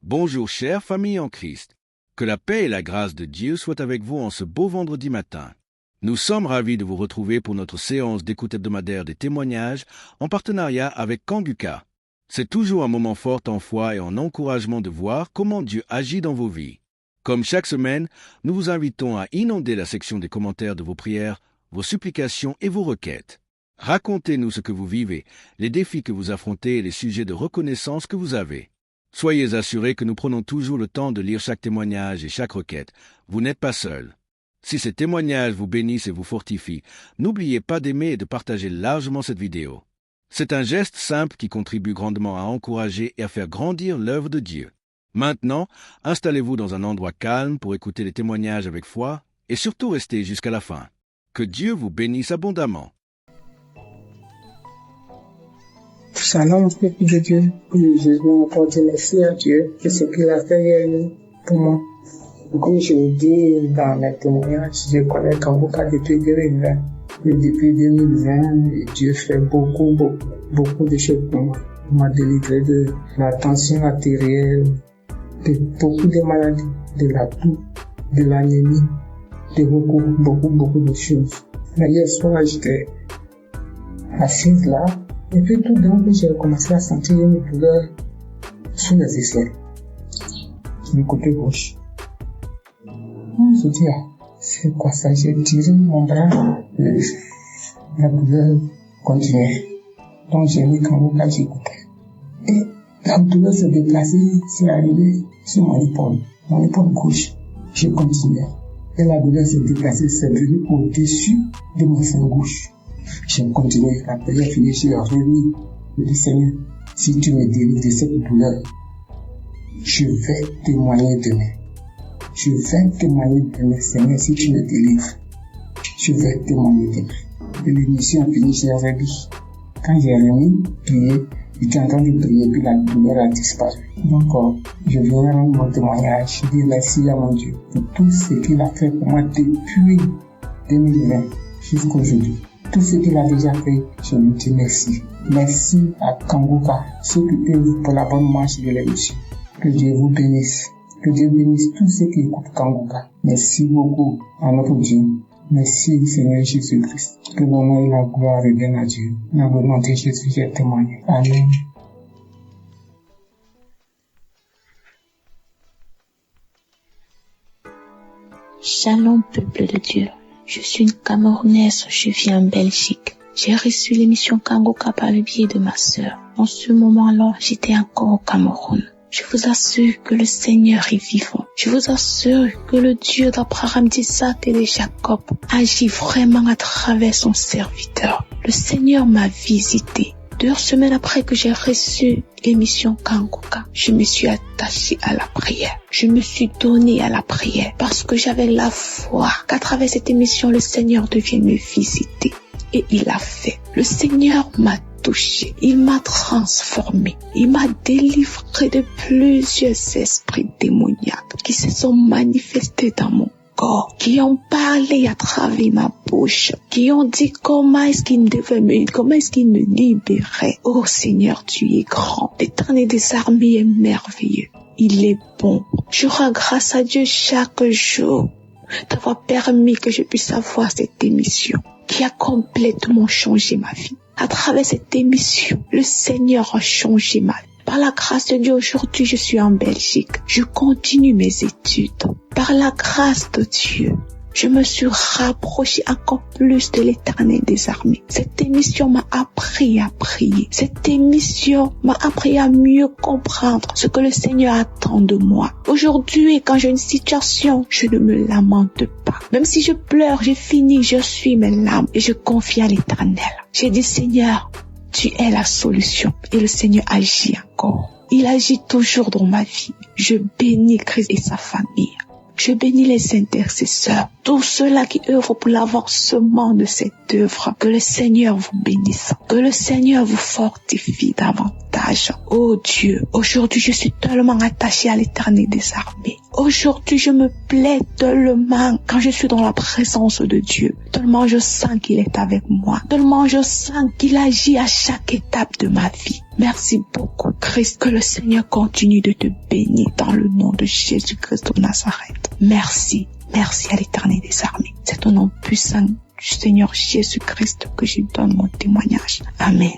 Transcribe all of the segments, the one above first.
Bonjour chère famille en Christ. Que la paix et la grâce de Dieu soient avec vous en ce beau vendredi matin. Nous sommes ravis de vous retrouver pour notre séance d'écoute hebdomadaire des témoignages en partenariat avec Kanguka. C'est toujours un moment fort en foi et en encouragement de voir comment Dieu agit dans vos vies. Comme chaque semaine, nous vous invitons à inonder la section des commentaires de vos prières, vos supplications et vos requêtes. Racontez-nous ce que vous vivez, les défis que vous affrontez et les sujets de reconnaissance que vous avez. Soyez assurés que nous prenons toujours le temps de lire chaque témoignage et chaque requête. Vous n'êtes pas seuls. Si ces témoignages vous bénissent et vous fortifient, n'oubliez pas d'aimer et de partager largement cette vidéo. C'est un geste simple qui contribue grandement à encourager et à faire grandir l'œuvre de Dieu. Maintenant, installez-vous dans un endroit calme pour écouter les témoignages avec foi et surtout restez jusqu'à la fin. Que Dieu vous bénisse abondamment. Shalom, peuple de Dieu. Je veux apporter merci à Dieu de ce qu'il a fait pour moi. Comme je l'ai dit dans mes témoignages, je connais Kanguka depuis 2020. Et depuis 2020, Dieu fait beaucoup de choses pour moi. Il m'a délivré de la tension artérielle, de beaucoup de maladies, de la toux, de l'anémie, de beaucoup de choses. Mais hier soir, j'étais assise là. Et puis tout d'un coup, j'ai commencé à sentir une douleur sous les aisselles, du côté gauche. Je me dis, c'est quoi ça? J'ai tiré mon bras, la douleur continuait. Donc j'ai mis Kanguka, j'écoutais. Et la douleur se déplaçait, c'est arrivé sur mon épaule gauche. Je continuais. Et la douleur se déplaçait, c'est venu au-dessus de mon sein gauche. J'ai continué, la prière finie, j'ai remis le Seigneur, si tu me délivres de cette douleur, je vais témoigner demain. Je vais témoigner demain, Seigneur, si tu me délivres, je vais témoigner demain. Et l'émission a fini, j'ai remis. Quand j'ai remis, prier, j'étais en train de prier, puis la douleur a disparu. Donc, je viens rendre mon témoignage, dire merci à mon Dieu pour tout ce qu'il a fait pour moi depuis 2020 jusqu'à aujourd'hui. Tout ce qu'il a déjà fait, je lui dis merci. Merci à Kanguka, ceux qui œuvrent pour la bonne marche de l'émission. Que Dieu vous bénisse. Que Dieu bénisse tous ceux qui écoutent Kanguka. Merci beaucoup à notre Dieu. Merci Seigneur Jésus-Christ. Que l'honneur et la gloire reviennent à Dieu. Dans le nom de Jésus, j'ai témoigné. Amen. Shalom, peuple de Dieu. Je suis une Camerounaise, je vis en Belgique. J'ai reçu l'émission Kanguka par le biais de ma sœur. En ce moment-là, j'étais encore au Cameroun. Je vous assure que le Seigneur est vivant. Je vous assure que le Dieu d'Abraham, d'Isaac et de Jacob agit vraiment à travers son serviteur. Le Seigneur m'a visité. 2 semaines après que j'ai reçu l'émission Kanguka, je me suis attachée à la prière. Je me suis donnée à la prière parce que j'avais la foi qu'à travers cette émission, le Seigneur devienne me visiter. Et il l'a fait. Le Seigneur m'a touché. Il m'a transformé. Il m'a délivré de plusieurs esprits démoniaques qui se sont manifestés dans mon corps, qui ont parlé à travers ma bouche, qui ont dit comment est-ce qu'il me libérait. Oh Seigneur, tu es grand. L'Éternel des armées est merveilleux. Il est bon. Je rends grâce à Dieu chaque jour d'avoir permis que je puisse avoir cette émission qui a complètement changé ma vie. À travers cette émission, le Seigneur a changé ma vie. Par la grâce de Dieu, aujourd'hui, je suis en Belgique. Je continue mes études. Par la grâce de Dieu, je me suis rapprochée encore plus de l'Éternel des armées. Cette émission m'a appris à prier. Cette émission m'a appris à mieux comprendre ce que le Seigneur attend de moi. Aujourd'hui, quand j'ai une situation, je ne me lamente pas. Même si je pleure, je finis, je suis mes larmes et je confie à l'Éternel. J'ai dit, Seigneur, tu es la solution. Et le Seigneur agit encore. Il agit toujours dans ma vie. Je bénis Christ et sa famille. Je bénis les intercesseurs, tous ceux-là qui œuvrent pour l'avancement de cette œuvre. Que le Seigneur vous bénisse, que le Seigneur vous fortifie davantage. Oh Dieu, aujourd'hui je suis tellement attachée à l'Éternel des armées. Aujourd'hui je me plais tellement quand je suis dans la présence de Dieu. Tellement je sens qu'il est avec moi. Tellement je sens qu'il agit à chaque étape de ma vie. Merci beaucoup, Christ. Que le Seigneur continue de te bénir dans le nom de Jésus-Christ de Nazareth. Merci. Merci à l'Éternel des armées. C'est au nom puissant du Seigneur Jésus-Christ que je donne mon témoignage. Amen.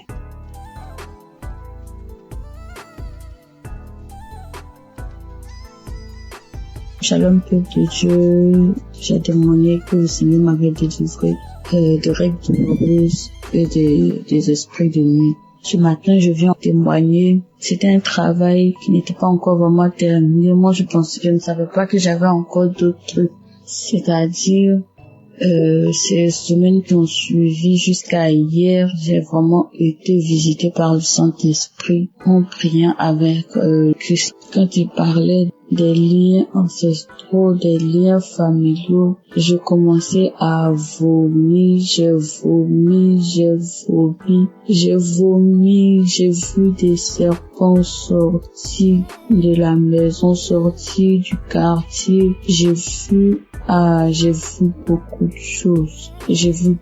Shalom, peuple de Dieu. J'ai témoigné que le Seigneur m'avait délivré de règles douloureuses et des esprits de nuit. Ce matin, je viens témoigner. C'était un travail qui n'était pas encore vraiment terminé. Moi, je ne savais pas que j'avais encore d'autres trucs. C'est-à-dire, ces semaines qui ont suivi jusqu'à hier, j'ai vraiment été visité par le Saint-Esprit en priant avec Christ. Quand il parlait des liens ancestraux, des liens familiaux, je commençais à vomir, j'ai vu des serpents sortir de la maison, sortir du quartier, j'ai vu beaucoup de choses. J'ai vu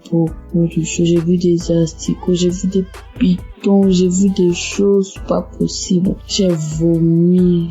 des asticots, j'ai vu des pitons, j'ai vu des choses pas possibles. J'ai vomi.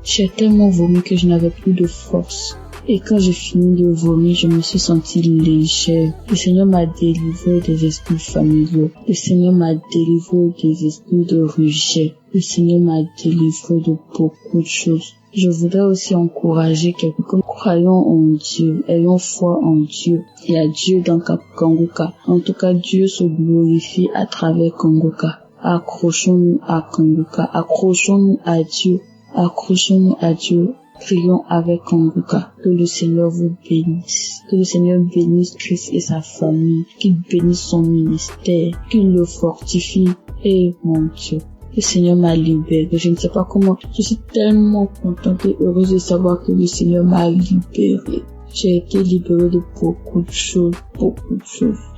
J'ai tellement vomi que je n'avais plus de force. Et quand j'ai fini de vomir, je me suis sentie légère. Le Seigneur m'a délivré des esprits familiaux. Le Seigneur m'a délivré des esprits de rejet. Le Seigneur m'a délivré de beaucoup de choses. Je voudrais aussi encourager quelqu'un. Croyons en Dieu, ayons foi en Dieu. Il y a Dieu dans Kanguka. En tout cas, Dieu se glorifie à travers Kanguka. Accrochons-nous à Kanguka. Accrochons-nous à Dieu. Accrochons-nous à Dieu. Prions avec Kanguka. Que le Seigneur vous bénisse. Que le Seigneur bénisse Christ et sa famille. Qu'il bénisse son ministère. Qu'il le fortifie. Et mon Dieu, le Seigneur m'a libéré. Je ne sais pas comment. Je suis tellement contente et heureuse de savoir que le Seigneur m'a libéré. J'ai été libérée de beaucoup de choses.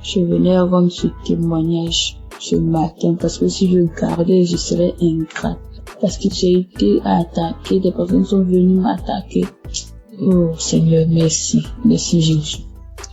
Je venais rendre ce témoignage ce matin parce que si je le gardais, je serais ingrate. Parce que j'ai été attaquée, des personnes sont venues m'attaquer. Oh Seigneur, merci. Merci Jésus.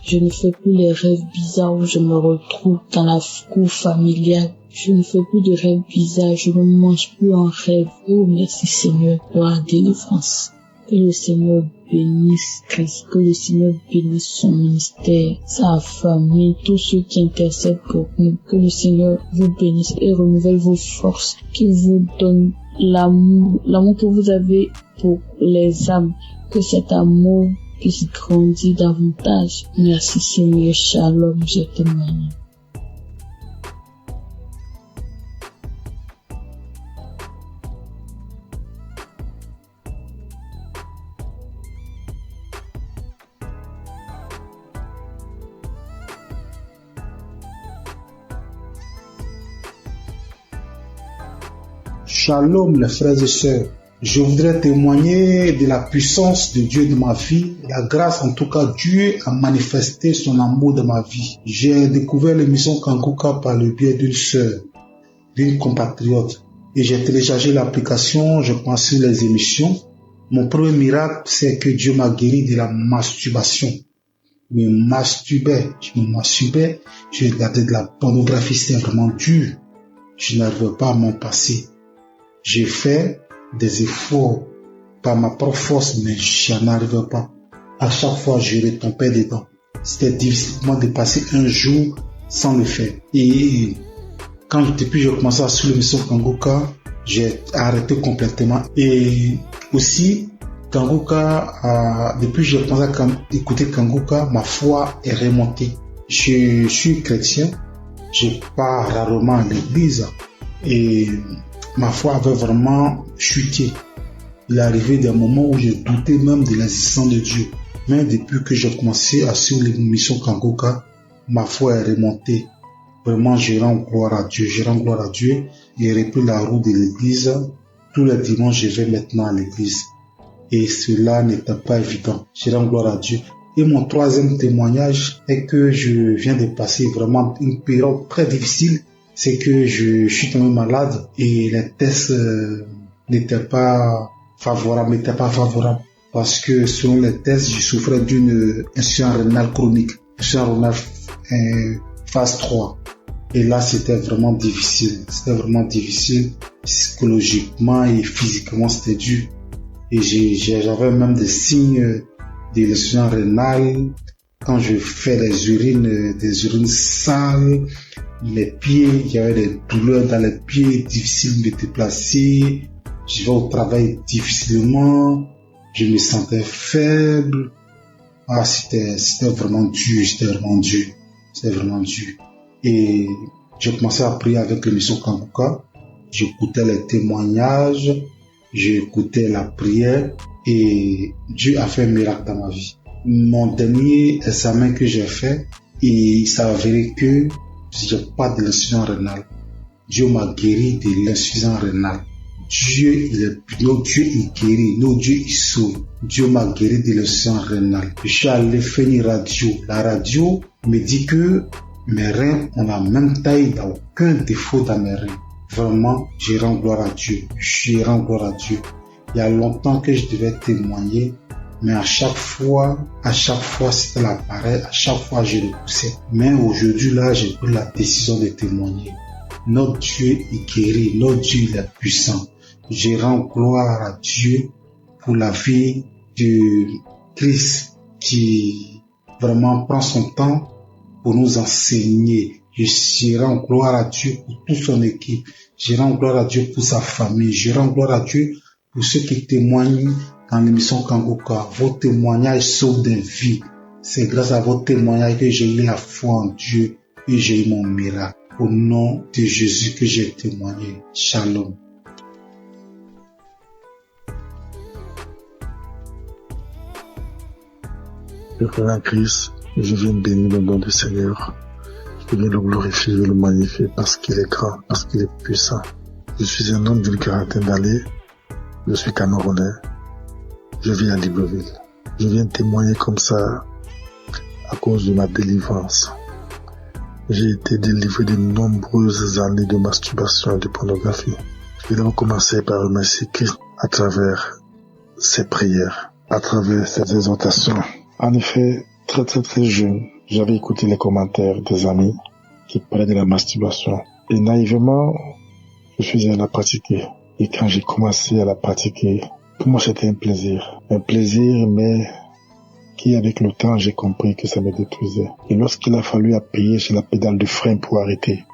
Je ne fais plus les rêves bizarres où je me retrouve dans la cour familiale. Je ne fais plus de rêves bizarres, je ne mange plus en rêve. Oh merci Seigneur pour la délivrance. Que le Seigneur bénisse Christ, que le Seigneur bénisse son ministère, sa famille, tous ceux qui intercèdent pour nous. Que le Seigneur vous bénisse et renouvelle vos forces, qu'il vous donne l'amour que vous avez pour les âmes, que cet amour puisse grandir davantage. Merci Seigneur, shalom, je témoigne. Shalom les frères et sœurs, je voudrais témoigner de la puissance de Dieu dans ma vie, la grâce en tout cas, Dieu a manifesté son amour dans ma vie. J'ai découvert l'émission Kanguka par le biais d'une sœur, d'une compatriote, et j'ai téléchargé l'application, je pensais les émissions. Mon premier miracle, c'est que Dieu m'a guéri de la masturbation. Je me masturbais, je regardais de la pornographie, c'est vraiment dur. Je n'arrivais pas à m'en passer. J'ai fait des efforts par ma propre force, mais je n'en arrivais pas. À chaque fois, je retombais dedans. C'était difficile pour moi de passer un jour sans le faire. Et depuis que j'ai commencé à suivre l'émission Kanguka, j'ai arrêté complètement. Et aussi, Kanguka, depuis que j'ai commencé à écouter Kanguka, ma foi est remontée. Je suis chrétien, je pars rarement à l'église et ma foi avait vraiment chuté. Il est arrivé des moments où je doutais même de l'existence de Dieu. Mais depuis que j'ai commencé à suivre l'émission Kanguka, ma foi est remontée. Vraiment, je rends gloire à Dieu. Je et repris la route de l'église. Tous les dimanches, je vais maintenant à l'église. Et cela n'était pas évident. Je rends gloire à Dieu. Et mon troisième témoignage est que je viens de passer vraiment une période très difficile. C'est que je suis tombé malade et les tests n'étaient pas favorables. Parce que selon les tests, je souffrais d'une insuffisance rénale chronique. Insuffisance rénale phase 3. Et là, c'était vraiment difficile. C'était vraiment difficile psychologiquement et physiquement, c'était dur. Et j'avais même des signes de l'insuffisance rénale. Quand je fais des urines sales, les pieds, j'avais des douleurs dans les pieds, difficile de me déplacer. Je vais au travail difficilement. Je me sentais faible. Ah, c'était vraiment dur, c'était vraiment dur. Et j'ai commencé à prier avec l'émission Kanguka. J'écoutais les témoignages, j'écoutais la prière et Dieu a fait un miracle dans ma vie. Mon dernier examen que j'ai fait, il s'est avéré que j'ai pas de l'insuffisance rénale. Dieu m'a guéri de l'insuffisance rénale. Notre Dieu il guérit, notre Dieu il sauve. Dieu m'a guéri de l'insuffisance rénale. Je suis allé faire une radio. La radio me dit que mes reins ont la même taille, il n'y a aucun défaut dans mes reins. Vraiment, je rends gloire à Dieu. Je rends gloire à Dieu. Il y a longtemps que je devais témoigner, mais à chaque fois, c'était l'appareil, à chaque fois, je repoussais. Mais aujourd'hui, là, j'ai pris la décision de témoigner. Notre Dieu est guéri, notre Dieu il est puissant. Je rends gloire à Dieu pour la vie de Christ qui vraiment prend son temps pour nous enseigner. Je rends gloire à Dieu pour toute son équipe. Je rends gloire à Dieu pour sa famille. Je rends gloire à Dieu pour ceux qui témoignent dans l'émission Kanguka. Vos témoignages sauvent des vies. C'est grâce à vos témoignages que j'ai eu la foi en Dieu et j'ai eu mon miracle. Au nom de Jésus que j'ai témoigné. Shalom. Je crois en Christ, je viens bénir le nom du Seigneur. Je viens le glorifier, je le magnifier parce qu'il est grand, parce qu'il est puissant. Je suis un homme d'une quarantaine d'années. Je suis Camerounais. Je vis à Libreville. Je viens témoigner comme ça à cause de ma délivrance. J'ai été délivré de nombreuses années de masturbation et de pornographie. Je vais donc commencer par remercier Christ à travers ses prières, à travers ses exhortations. En effet, très jeune, j'avais écouté les commentaires des amis qui parlaient de la masturbation. Et naïvement, je faisais à la pratiquer. Et quand j'ai commencé à la pratiquer, pour moi c'était un plaisir. Un plaisir, mais qui avec le temps, j'ai compris que ça me détruisait. Et lorsqu'il a fallu appuyer sur la pédale de frein pour arrêter,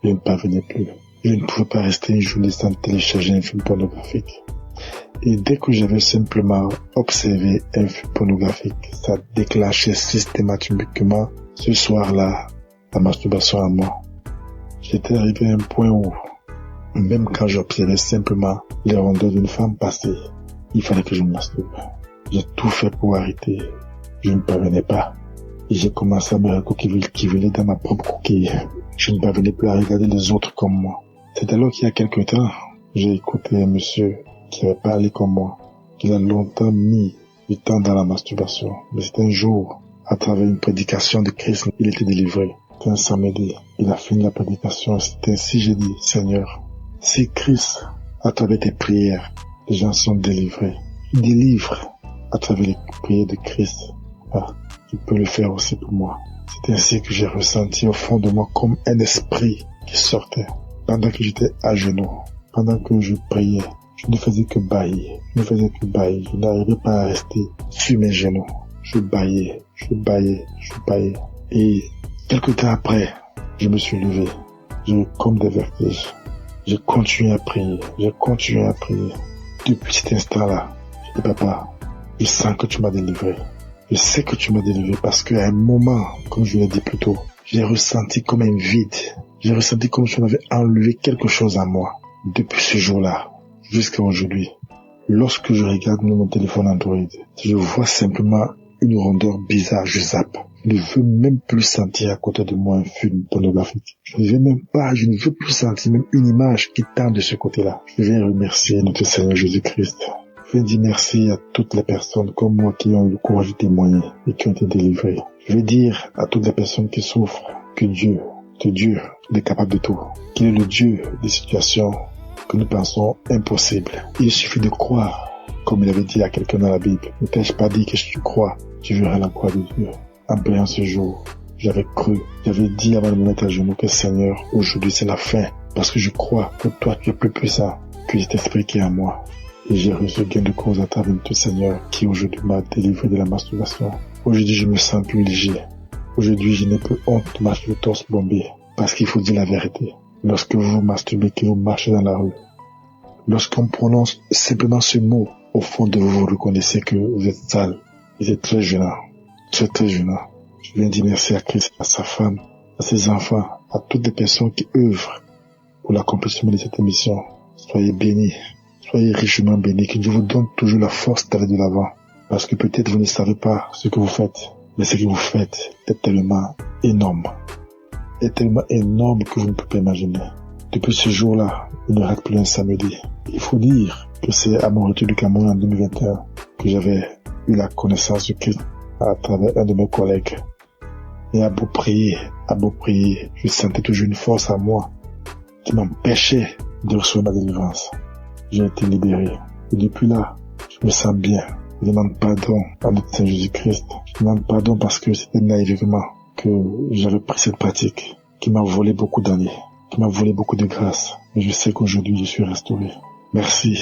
je ne parvenais plus. Je ne pouvais pas rester une journée sans télécharger un film pornographique. Et dès que j'avais simplement observé un film pornographique, ça déclenchait systématiquement ce soir-là la masturbation à moi. J'étais arrivé à un point où, même quand j'observais simplement les rondeurs d'une femme passer, il fallait que je me masturbe. J'ai tout fait pour arrêter. Je ne parvenais pas. Et j'ai commencé à me recoquiller dans ma propre coquille. Je ne parvenais plus à regarder les autres comme moi. C'est alors qu'il y a quelque temps, j'ai écouté un monsieur qui avait parlé comme moi, qu'il a longtemps mis du temps dans la masturbation. Mais c'était un jour, à travers une prédication de Christ, il était délivré. C'était un samedi. Il a fini la prédication. C'était ainsi, j'ai dit, Seigneur, si Christ, à travers tes prières, les gens sont délivrés, il délivre à travers les prières de Christ. Ah, tu peux le faire aussi pour moi. C'est ainsi que j'ai ressenti au fond de moi comme un esprit qui sortait. Pendant que j'étais à genoux, pendant que je priais, je ne faisais que bâiller. Je n'arrivais pas à rester sur mes genoux. Je bâillais. Et quelque temps après, je me suis levé. J'ai eu comme des vertiges. J'ai continué à prier. Depuis cet instant-là, je dis, papa, je sens que tu m'as délivré. Je sais que tu m'as délivré parce qu'à un moment, comme je l'ai dit plus tôt, j'ai ressenti comme un vide. J'ai ressenti comme si on avait enlevé quelque chose à moi. Depuis ce jour-là, jusqu'à aujourd'hui, lorsque je regarde mon téléphone Android, je vois simplement une rondeur bizarre, je zappe. Je ne veux même plus sentir à côté de moi un film pornographique. Je ne veux plus sentir même une image qui tend de ce côté-là. Je vais remercier notre Seigneur Jésus-Christ. Je vais dire merci à toutes les personnes comme moi qui ont eu le courage de témoigner et qui ont été délivrées. Je vais dire à toutes les personnes qui souffrent que Dieu, il est capable de tout. Qu'il est le Dieu des situations que nous pensons impossibles. Il suffit de croire, comme il avait dit à quelqu'un dans la Bible. Ne t'ai-je pas dit que si tu crois, tu verras la gloire de Dieu. En priant ce jour, J'avais cru, j'avais dit avant de me mettre à genoux que Seigneur, aujourd'hui c'est la fin. Parce que je crois que toi tu es plus puissant que cet esprit qui est en moi. Et j'ai reçu gain de cause à travers tout Seigneur qui aujourd'hui m'a délivré de la masturbation. Aujourd'hui je me sens plus léger. Aujourd'hui je n'ai plus honte de marcher le torse bombé. Parce qu'il faut dire la vérité. Lorsque vous vous masturbez, que vous marchez dans la rue, lorsqu'on prononce simplement ce mot, au fond de vous, vous reconnaissez que vous êtes sale. Vous êtes très gênant. Très gênant. Je viens dire merci à Christ, à sa femme, à ses enfants, à toutes les personnes qui œuvrent pour l'accomplissement de cette émission. Soyez bénis, soyez richement bénis, que Dieu vous donne toujours la force d'aller de l'avant. Parce que peut-être vous ne savez pas ce que vous faites, mais ce que vous faites est tellement énorme. Est tellement énorme que vous ne pouvez pas imaginer. Depuis ce jour-là, il ne rate plus un samedi. Il faut dire que c'est à mon retour du Cameroun en 2021 que j'avais eu la connaissance de Christ à travers un de mes collègues. Et à beau prier, je sentais toujours une force à moi qui m'empêchait de recevoir ma délivrance. J'ai été libéré. Et depuis là, je me sens bien. Je demande pardon à notre Seigneur Jésus-Christ. Je demande pardon parce que c'était naïvement que j'avais pris cette pratique qui m'a volé beaucoup d'années, qui m'a volé beaucoup de grâce. Mais je sais qu'aujourd'hui, je suis restauré. Merci.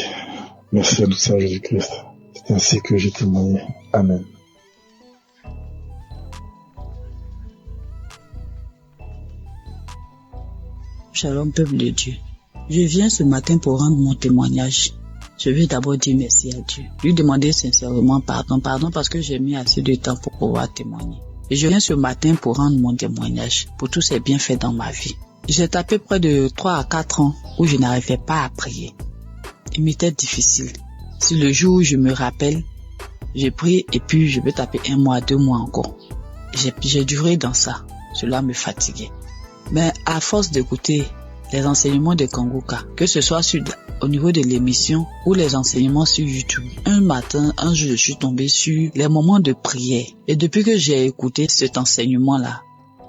Merci à notre Seigneur Jésus-Christ. C'est ainsi que j'ai témoigné. Amen. Shalom, peuple de Dieu. Je viens ce matin pour rendre mon témoignage. Je veux d'abord dire merci à Dieu. Lui demander sincèrement pardon parce que j'ai mis assez de temps pour pouvoir témoigner. Et je viens ce matin pour rendre mon témoignage pour tous ces bienfaits dans ma vie. J'ai tapé près de 3 à 4 ans où je n'arrivais pas à prier. Il m'était difficile. Si le jour où je me rappelle, j'ai prié et puis je peux taper 1 mois, 2 mois encore. J'ai duré dans ça. Cela me fatiguait. Mais à force d'écouter les enseignements de Kanguka, que ce soit au niveau de l'émission ou les enseignements sur YouTube, un jour, je suis tombé sur les moments de prière. Et depuis que j'ai écouté cet enseignement-là,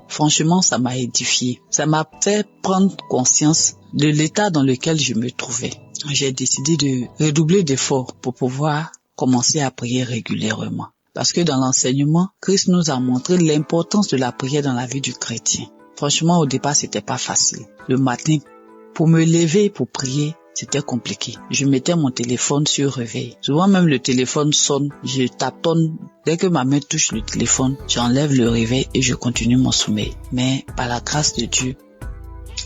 franchement, ça m'a édifié. Ça m'a fait prendre conscience de l'état dans lequel je me trouvais. J'ai décidé de redoubler d'efforts pour pouvoir commencer à prier régulièrement. Parce que dans l'enseignement, Christ nous a montré l'importance de la prière dans la vie du chrétien. Franchement, au départ, c'était pas facile. Le matin, pour me lever pour prier, c'était compliqué. Je mettais mon téléphone sur réveil. Souvent même le téléphone sonne, je taponne. Dès que ma main touche le téléphone, j'enlève le réveil et je continue mon sommeil. Mais par la grâce de Dieu,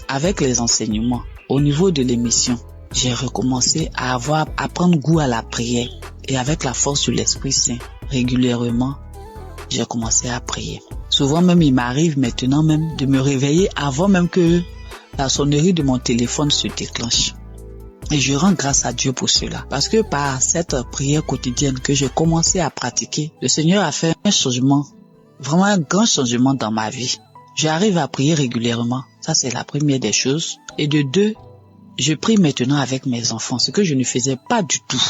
avec les enseignements, au niveau de l'émission, j'ai recommencé à prendre goût à la prière. Et avec la force de l'Esprit Saint, régulièrement, j'ai commencé à prier. Souvent même, il m'arrive maintenant même de me réveiller avant même que la sonnerie de mon téléphone se déclenche. Et je rends grâce à Dieu pour cela. Parce que par cette prière quotidienne que j'ai commencé à pratiquer, le Seigneur a fait un changement, vraiment un grand changement dans ma vie. J'arrive à prier régulièrement. Ça, c'est la première des choses. Et de 2, je prie maintenant avec mes enfants, ce que je ne faisais pas du tout.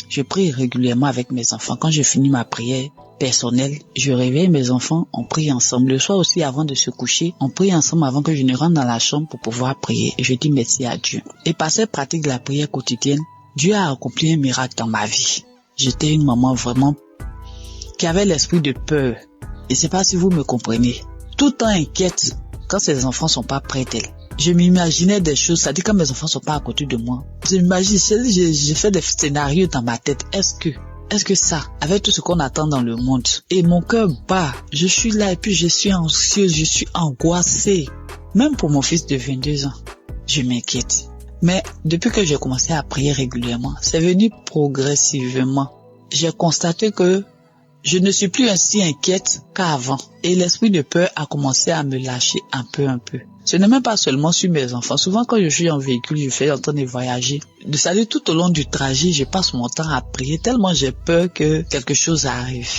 Je prie régulièrement avec mes enfants. Quand je finis ma prière personnelle, je réveille mes enfants, on prie ensemble. Le soir aussi, avant de se coucher, on prie ensemble avant que je ne rentre dans la chambre pour pouvoir prier. Et je dis merci à Dieu. Et par cette pratique de la prière quotidienne, Dieu a accompli un miracle dans ma vie. J'étais une maman vraiment qui avait l'esprit de peur. Et c'est pas si vous me comprenez. Tout le temps inquiète quand ses enfants sont pas près d'elle. Je m'imaginais des choses, c'est-à-dire quand mes enfants sont pas à côté de moi. J'ai fait des scénarios dans ma tête. Est-ce que ça, avec tout ce qu'on attend dans le monde, et mon cœur bat, je suis là et puis je suis anxieuse, je suis angoissée. Même pour mon fils de 22 ans, je m'inquiète. Mais depuis que j'ai commencé à prier régulièrement, c'est venu progressivement. J'ai constaté que je ne suis plus ainsi inquiète qu'avant. Et l'esprit de peur a commencé à me lâcher un peu. Ce n'est même pas seulement sur mes enfants. Souvent quand je suis en véhicule, je fais en train de voyager. C'est-à-dire tout au long du trajet, je passe mon temps à prier tellement j'ai peur que quelque chose arrive.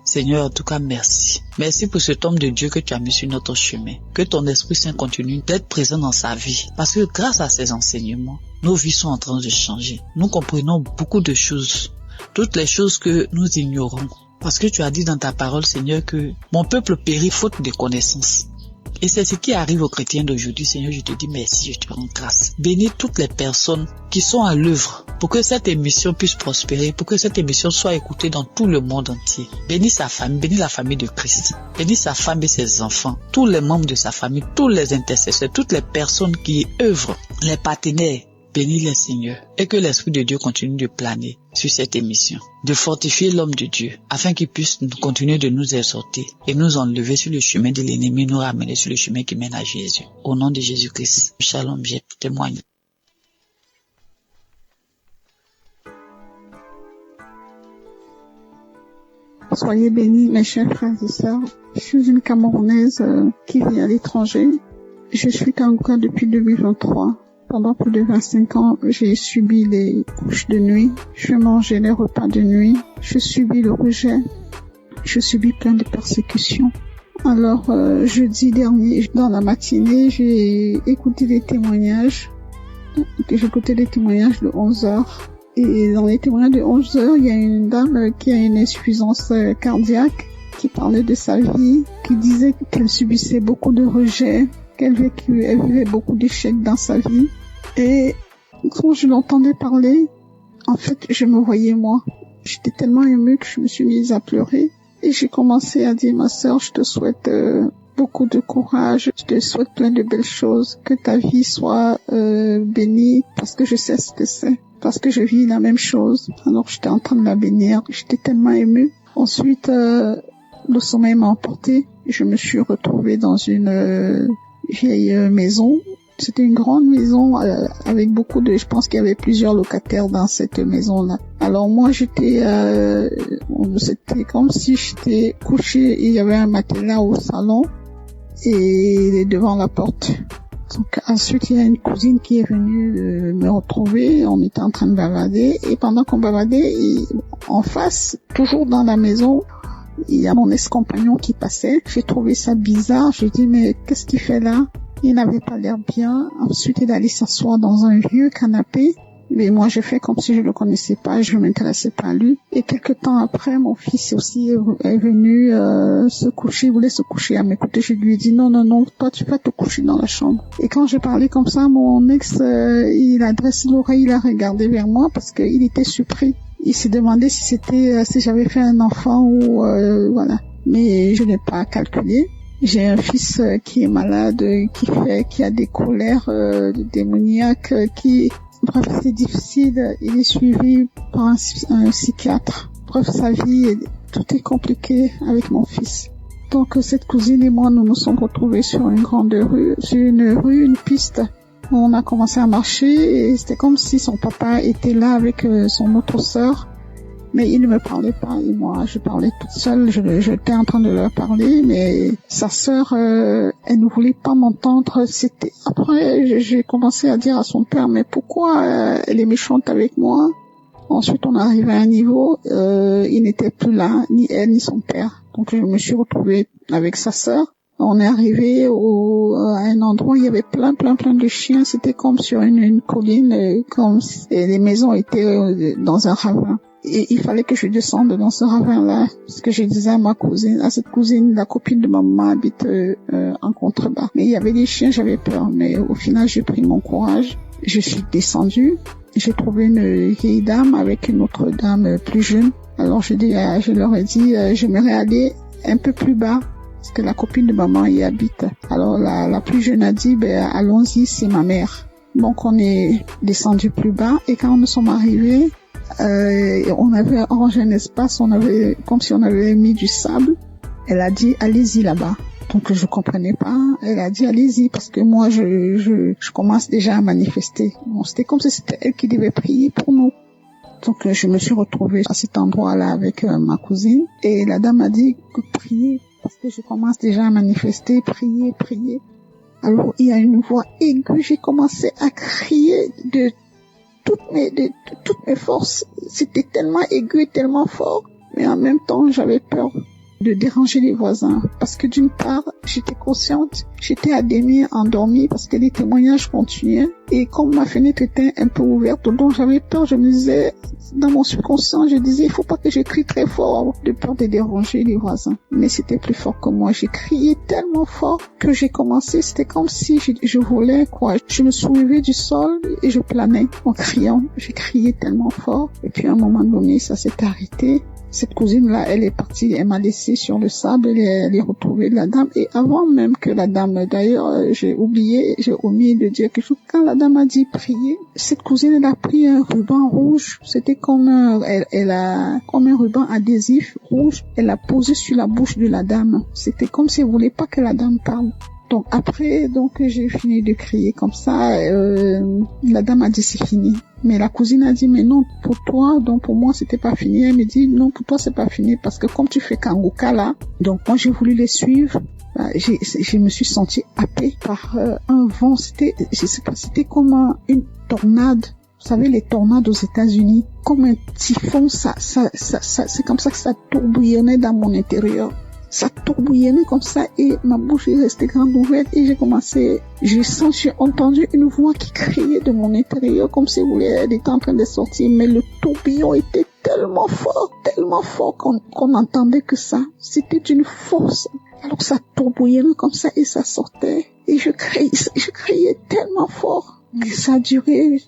Seigneur, en tout cas, merci. Merci pour cet homme de Dieu que tu as mis sur notre chemin. Que ton Esprit Saint continue d'être présent dans sa vie. Parce que grâce à ces enseignements, nos vies sont en train de changer. Nous comprenons beaucoup de choses. Toutes les choses que nous ignorons. Parce que tu as dit dans ta parole, Seigneur, que mon peuple périt faute de connaissances. Et c'est ce qui arrive aux chrétiens d'aujourd'hui. Seigneur, je te dis merci, je te rends grâce. Bénis toutes les personnes qui sont à l'œuvre pour que cette émission puisse prospérer, pour que cette émission soit écoutée dans tout le monde entier. Bénis sa famille, bénis la famille de Christ. Bénis sa femme et ses enfants, tous les membres de sa famille, tous les intercesseurs, toutes les personnes qui œuvrent, les partenaires. Bénis les Seigneur et que l'Esprit de Dieu continue de planer sur cette émission, de fortifier l'homme de Dieu afin qu'il puisse continuer de nous exhorter et nous enlever sur le chemin de l'ennemi, nous ramener sur le chemin qui mène à Jésus. Au nom de Jésus-Christ, shalom, j'ai témoigné. Soyez bénis, mes chers frères et sœurs. Je suis une Camerounaise qui vit à l'étranger. Je suis Kanguka depuis 2023. Pendant plus de 25 ans, j'ai subi les couches de nuit. Je mangeais les repas de nuit. Je subis le rejet. Je subis plein de persécutions. Alors, jeudi dernier, dans la matinée, j'ai écouté des témoignages. J'ai écouté des témoignages de 11 heures. Et dans les témoignages de 11 heures, il y a une dame qui a une insuffisance cardiaque, qui parlait de sa vie, qui disait qu'elle subissait beaucoup de rejets, qu'elle vivait beaucoup d'échecs dans sa vie. Et quand je l'entendais parler, en fait, je me voyais moi. J'étais tellement émue que je me suis mise à pleurer. Et j'ai commencé à dire, ma sœur, je te souhaite beaucoup de courage. Je te souhaite plein de belles choses. Que ta vie soit bénie, parce que je sais ce que c'est. Parce que je vis la même chose. Alors j'étais en train de la bénir. J'étais tellement émue. Ensuite, le sommeil m'a emporté. Je me suis retrouvée dans une vieille maison. C'était une grande maison avec beaucoup de... Je pense qu'il y avait plusieurs locataires dans cette maison-là. Alors moi, c'était comme si j'étais couchée et il y avait un matelas au salon et devant la porte. Donc ensuite, il y a une cousine qui est venue me retrouver. On était en train de bavarder et pendant qu'on bavardait, en face, toujours dans la maison, il y a mon ex-compagnon qui passait. J'ai trouvé ça bizarre. J'ai dit, mais qu'est-ce qu'il fait là? Il n'avait pas l'air bien. Ensuite, il allait s'asseoir dans un vieux canapé. Mais moi, j'ai fait comme si je le connaissais pas, je m'intéressais pas à lui. Et quelque temps après, mon fils aussi est venu se coucher, il voulait se coucher à mes côtés. Je lui ai dit, non, toi, tu vas te coucher dans la chambre. Et quand j'ai parlé comme ça, mon ex, il a dressé l'oreille, il a regardé vers moi parce qu'il était surpris. Il s'est demandé si j'avais fait un enfant ou voilà. Mais je n'ai pas calculé. J'ai un fils qui est malade, qui a des colères démoniaques, bref, c'est difficile. Il est suivi par un psychiatre. Bref, sa vie, tout est compliqué avec mon fils. Donc, cette cousine et moi, nous nous sommes retrouvés sur une grande rue, une piste. On a commencé à marcher et c'était comme si son papa était là avec son autre sœur. Mais il ne me parlait pas et moi je parlais toute seule, j'étais en train de leur parler, mais sa sœur, elle ne voulait pas m'entendre. Après j'ai commencé à dire à son père, mais pourquoi elle est méchante avec moi? Ensuite on arrivait à un niveau, il n'était plus là, ni elle ni son père. Donc je me suis retrouvée avec sa sœur. On est arrivé à un endroit où il y avait plein de chiens. C'était comme sur une colline, comme si les maisons étaient dans un ravin. Et il fallait que je descende dans ce ravin-là, parce que je disais à cette cousine, la copine de ma maman habite en contrebas. Mais il y avait des chiens, j'avais peur. Mais au final, j'ai pris mon courage. Je suis descendue. J'ai trouvé une vieille dame avec une autre dame plus jeune. Alors je leur ai dit, j'aimerais aller un peu plus bas, parce que la copine de maman y habite. Alors la plus jeune a dit, allons-y, c'est ma mère. Donc on est descendu plus bas et quand nous sommes arrivés, on avait arrangé un espace, comme si on avait mis du sable. Elle a dit, allez-y là-bas. Donc je comprenais pas. Elle a dit, allez-y, parce que moi je commence déjà à manifester. Bon, c'était comme si c'était elle qui devait prier pour nous. Donc je me suis retrouvée à cet endroit-là avec ma cousine et la dame a dit que prier, parce que je commence déjà à manifester, prier. Alors il y a une voix aiguë, j'ai commencé à crier de toutes mes forces. C'était tellement aigu et tellement fort, mais en même temps j'avais peur. de déranger les voisins. Parce que d'une part, j'étais consciente, j'étais à demi endormie parce que les témoignages continuaient. Et comme ma fenêtre était un peu ouverte, donc j'avais peur, je me disais, dans mon subconscient, je disais, il faut pas que je crie très fort de peur de déranger les voisins. Mais c'était plus fort que moi. J'ai crié tellement fort que j'ai commencé, c'était comme si je volais, quoi. Je me soulevais du sol et je planais en criant. J'ai crié tellement fort. Et puis à un moment donné, ça s'est arrêté. Cette cousine-là, elle est partie, elle m'a laissé sur le sable, elle est retrouvée la dame. Et avant même que la dame, d'ailleurs, j'ai omis de dire quelque chose. Quand la dame a dit prier, cette cousine, elle a pris un ruban rouge. C'était comme elle a comme un ruban adhésif rouge. Elle l'a posé sur la bouche de la dame. C'était comme si elle voulait pas que la dame parle. Donc après, j'ai fini de crier comme ça. La dame a dit c'est fini. Mais la cousine a dit mais non pour toi, donc pour moi c'était pas fini. Elle me dit non pour toi c'est pas fini parce que comme tu fais Kangoka là, donc moi j'ai voulu les suivre. Je me suis sentie happée par un vent. C'était comme une tornade. Vous savez les tornades aux États-Unis, comme un typhon. Ça c'est comme ça que ça tourbillonnait dans mon intérieur. Ça tourbillonnait comme ça et ma bouche est restée grande ouverte et j'ai entendu une voix qui criait de mon intérieur comme si elle était en train de sortir, mais le tourbillon était tellement fort qu'on entendait que ça. C'était d'une force. Alors ça tourbillonnait comme ça et ça sortait et je criais tellement fort. Et ça a duré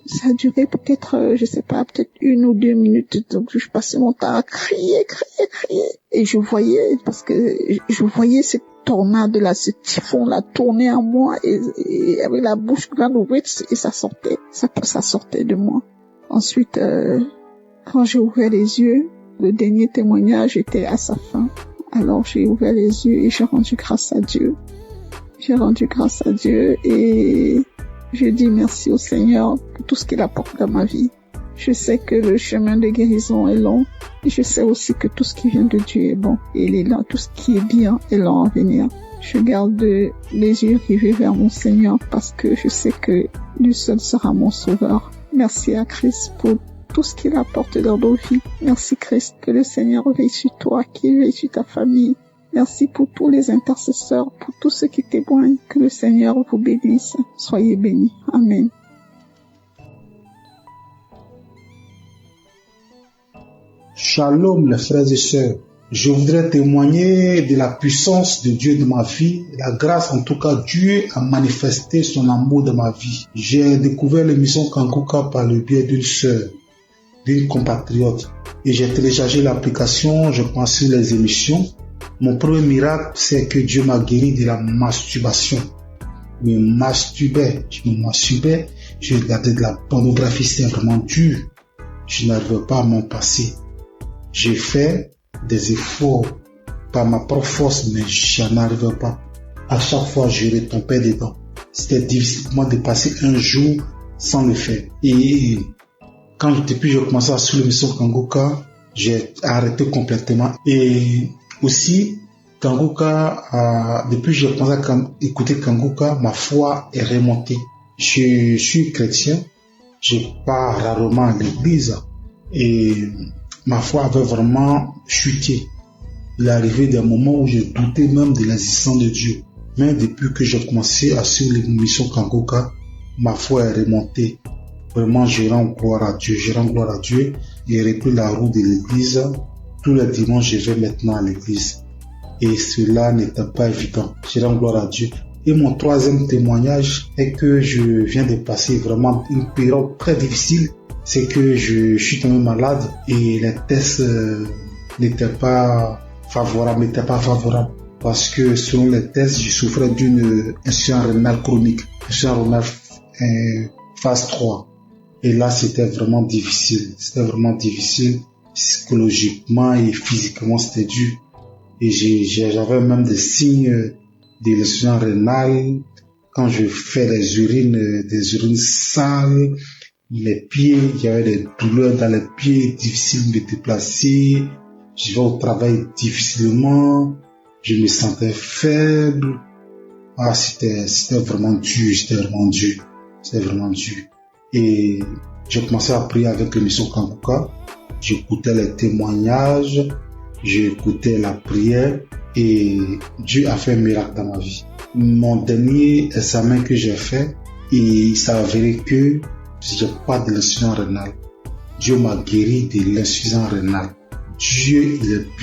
peut-être, je sais pas, peut-être 1 ou 2 minutes. Donc, je passais mon temps à crier. Et je voyais cette tornade-là, ce typhon-là tourner en moi et avec la bouche grande ouverte et ça sortait de moi. Ensuite, quand j'ai ouvert les yeux, le dernier témoignage était à sa fin. Alors, j'ai ouvert les yeux et j'ai rendu grâce à Dieu. Et je dis merci au Seigneur pour tout ce qu'il apporte dans ma vie. Je sais que le chemin de guérison est long. Et je sais aussi que tout ce qui vient de Dieu est bon. Et il est là, tout ce qui est bien est long à venir. Je garde les yeux rivés vers mon Seigneur parce que je sais que lui seul sera mon sauveur. Merci à Christ pour tout ce qu'il apporte dans nos vies. Merci Christ, que le Seigneur veille sur toi, qu'il veille sur ta famille. Merci pour tous les intercesseurs, pour tous ceux qui témoignent. Que le Seigneur vous bénisse. Soyez bénis. Amen. Shalom les frères et sœurs. Je voudrais témoigner de la puissance de Dieu dans ma vie, la grâce en tout cas Dieu a manifesté son amour dans ma vie. J'ai découvert l'émission Kangoka par le biais d'une sœur, d'une compatriote. Et j'ai téléchargé l'application, je pense sur les émissions. Mon premier miracle, c'est que Dieu m'a guéri de la masturbation. Je me masturbais, je regardais de la pornographie, c'était vraiment dur. Je n'arrivais pas à m'en passer. J'ai fait des efforts par ma propre force, mais je n'arrivais pas. À chaque fois, je retombais dedans. C'était difficile pour moi de passer un jour sans le faire. Et depuis que j'ai commencé à suivre l'émission Kangoka, j'ai arrêté complètement. Et aussi, Kangoka, depuis que j'ai commencé à écouter Kangoka, ma foi est remontée. Je suis chrétien, je pars rarement à l'église et ma foi avait vraiment chuté. Il est arrivé des moments où je doutais même de l'existence de Dieu. Mais depuis que j'ai commencé à suivre l'émission Kangoka, ma foi est remontée. Vraiment, je rends gloire à Dieu. Et repris la route de l'église. Tous les dimanches, je vais maintenant à l'église. Et cela n'était pas évident. Je rends gloire à Dieu. Et mon troisième témoignage est que je viens de passer vraiment une période très difficile. C'est que je suis tombé malade et les tests n'étaient pas favorables. Parce que selon les tests, je souffrais d'une insuffisance rénale chronique. Insuffisance rénale phase 3. Et là, c'était vraiment difficile. Psychologiquement et physiquement, c'était dur. Et j'avais même des signes de l'insuffisance rénale. Quand je fais des urines sales, les pieds, il y avait des douleurs dans les pieds, difficile de me déplacer. Je vais au travail difficilement. Je me sentais faible. C'était vraiment dur. Et j'ai commencé à prier avec l'émission Kangoka. J'écoutais les témoignages. j'ai écouté la prière et Dieu a fait un miracle dans ma vie. Mon dernier examen que j'ai fait, il s'est avéré que j'ai pas de l'insuffisance rénale. Dieu m'a guéri de l'insuffisance rénale. Dieu,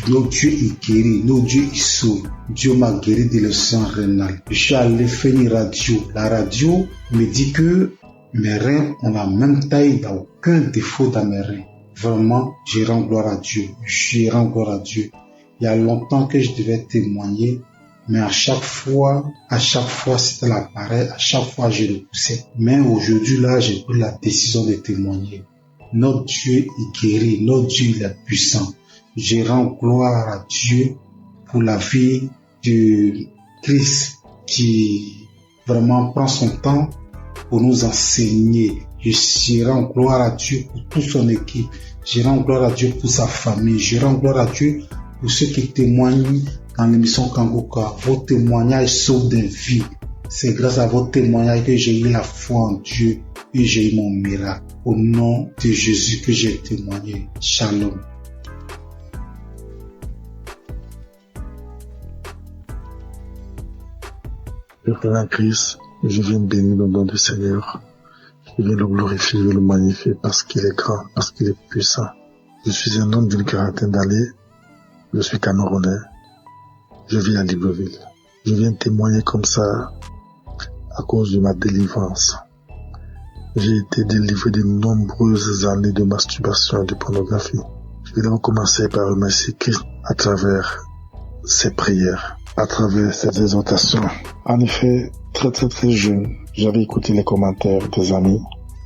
notre Dieu, il guérit, notre Dieu, il sauve. Dieu m'a guéri de l'insuffisance rénale. Je suis allé faire une radio. La radio me dit que mes reins ont la même taille, il n'y a aucun défaut dans mes reins. Vraiment, je rends gloire à Dieu. Je rends gloire à Dieu. Il y a longtemps que je devais témoigner, mais à chaque fois, c'était l'appareil, à chaque fois, je repoussais. Mais aujourd'hui, là, j'ai pris la décision de témoigner. Notre Dieu est guéri, notre Dieu il est puissant. Je rends gloire à Dieu pour la vie de Christ qui vraiment prend son temps pour nous enseigner. Je rends gloire à Dieu pour toute son équipe. Je rends gloire à Dieu pour sa famille. Je rends gloire à Dieu pour ceux qui témoignent dans l'émission Kangoka. Vos témoignages sauvent des vies. C'est grâce à vos témoignages que j'ai eu la foi en Dieu et j'ai eu mon miracle. Au nom de Jésus que j'ai témoigné. Shalom. Père Christ, je viens bénir le nom du Seigneur. Je viens le glorifier, je le magnifier parce qu'il est grand, parce qu'il est puissant. Je suis un homme d'une quarantaine d'années. Je suis Camerounais. Je vis à Libreville. Je viens témoigner comme ça à cause de ma délivrance. J'ai été délivré de nombreuses années de masturbation et de pornographie. Je vais d'abord commencer par remercier Christ à travers ses prières, à travers ses exhortations. En effet, très jeune, j'avais écouté les commentaires des amis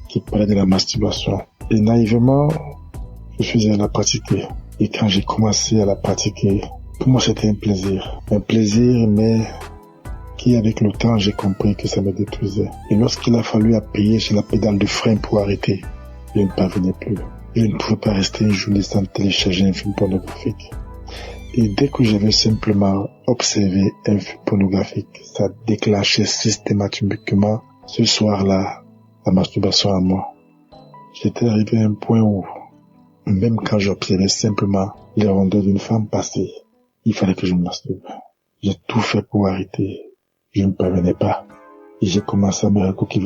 qui parlaient de la masturbation. Et naïvement, je suis allé la pratiquer. Et quand j'ai commencé à la pratiquer, pour moi c'était un plaisir. Un plaisir, mais qui avec le temps, j'ai compris que ça me détruisait. Et lorsqu'il a fallu appuyer sur la pédale de frein pour arrêter, je ne parvenais plus. Je ne pouvais pas rester une journée sans télécharger un film pornographique. Et dès que j'avais simplement observé un film pornographique, ça déclenchait systématiquement ce soir-là la masturbation à moi. J'étais arrivé à un point où, même quand j'observais simplement les rondeurs d'une femme passer, il fallait que je me masturbe. J'ai tout fait pour arrêter. Je ne parvenais pas. Et j'ai commencé à me recourir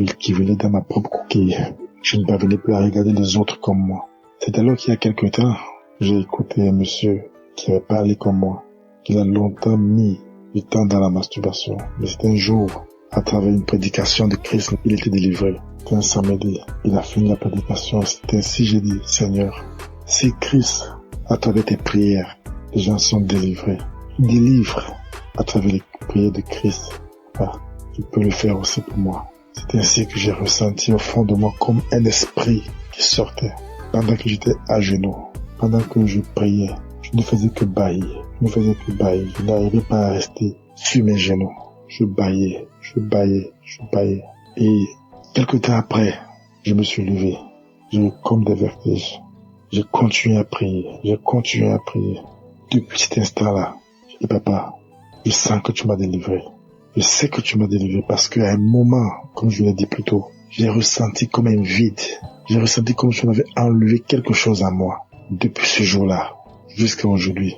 dans ma propre coquille. Je ne parvenais plus à regarder les autres comme moi. C'est alors qu'il y a quelque temps, j'ai écouté un monsieur qui avait parlé comme moi, qu'il a longtemps mis du temps dans la masturbation. Mais c'était un jour, à travers une prédication de Christ, il était délivré. C'était un samedi. Il a fini la prédication. C'était ainsi, j'ai dit, Seigneur, si Christ, à travers tes prières, les gens sont délivrés, délivre à travers les prières de Christ. Tu peux le faire aussi pour moi. C'est ainsi que j'ai ressenti au fond de moi comme un esprit qui sortait. Pendant que j'étais à genoux, pendant que je priais, je ne faisais que bâillir. Je n'arrivais pas à rester sur mes genoux. Je bâillais. Et quelque temps après, je me suis levé. J'ai eu comme des vertiges. J'ai continué à prier. Depuis cet instant-là, je dis, Papa, je sens que tu m'as délivré. Je sais que tu m'as délivré parce qu'à un moment, comme je l'ai dit plus tôt, j'ai ressenti comme un vide. J'ai ressenti comme si on avait enlevé quelque chose à moi. Depuis ce jour-là, jusqu'à aujourd'hui,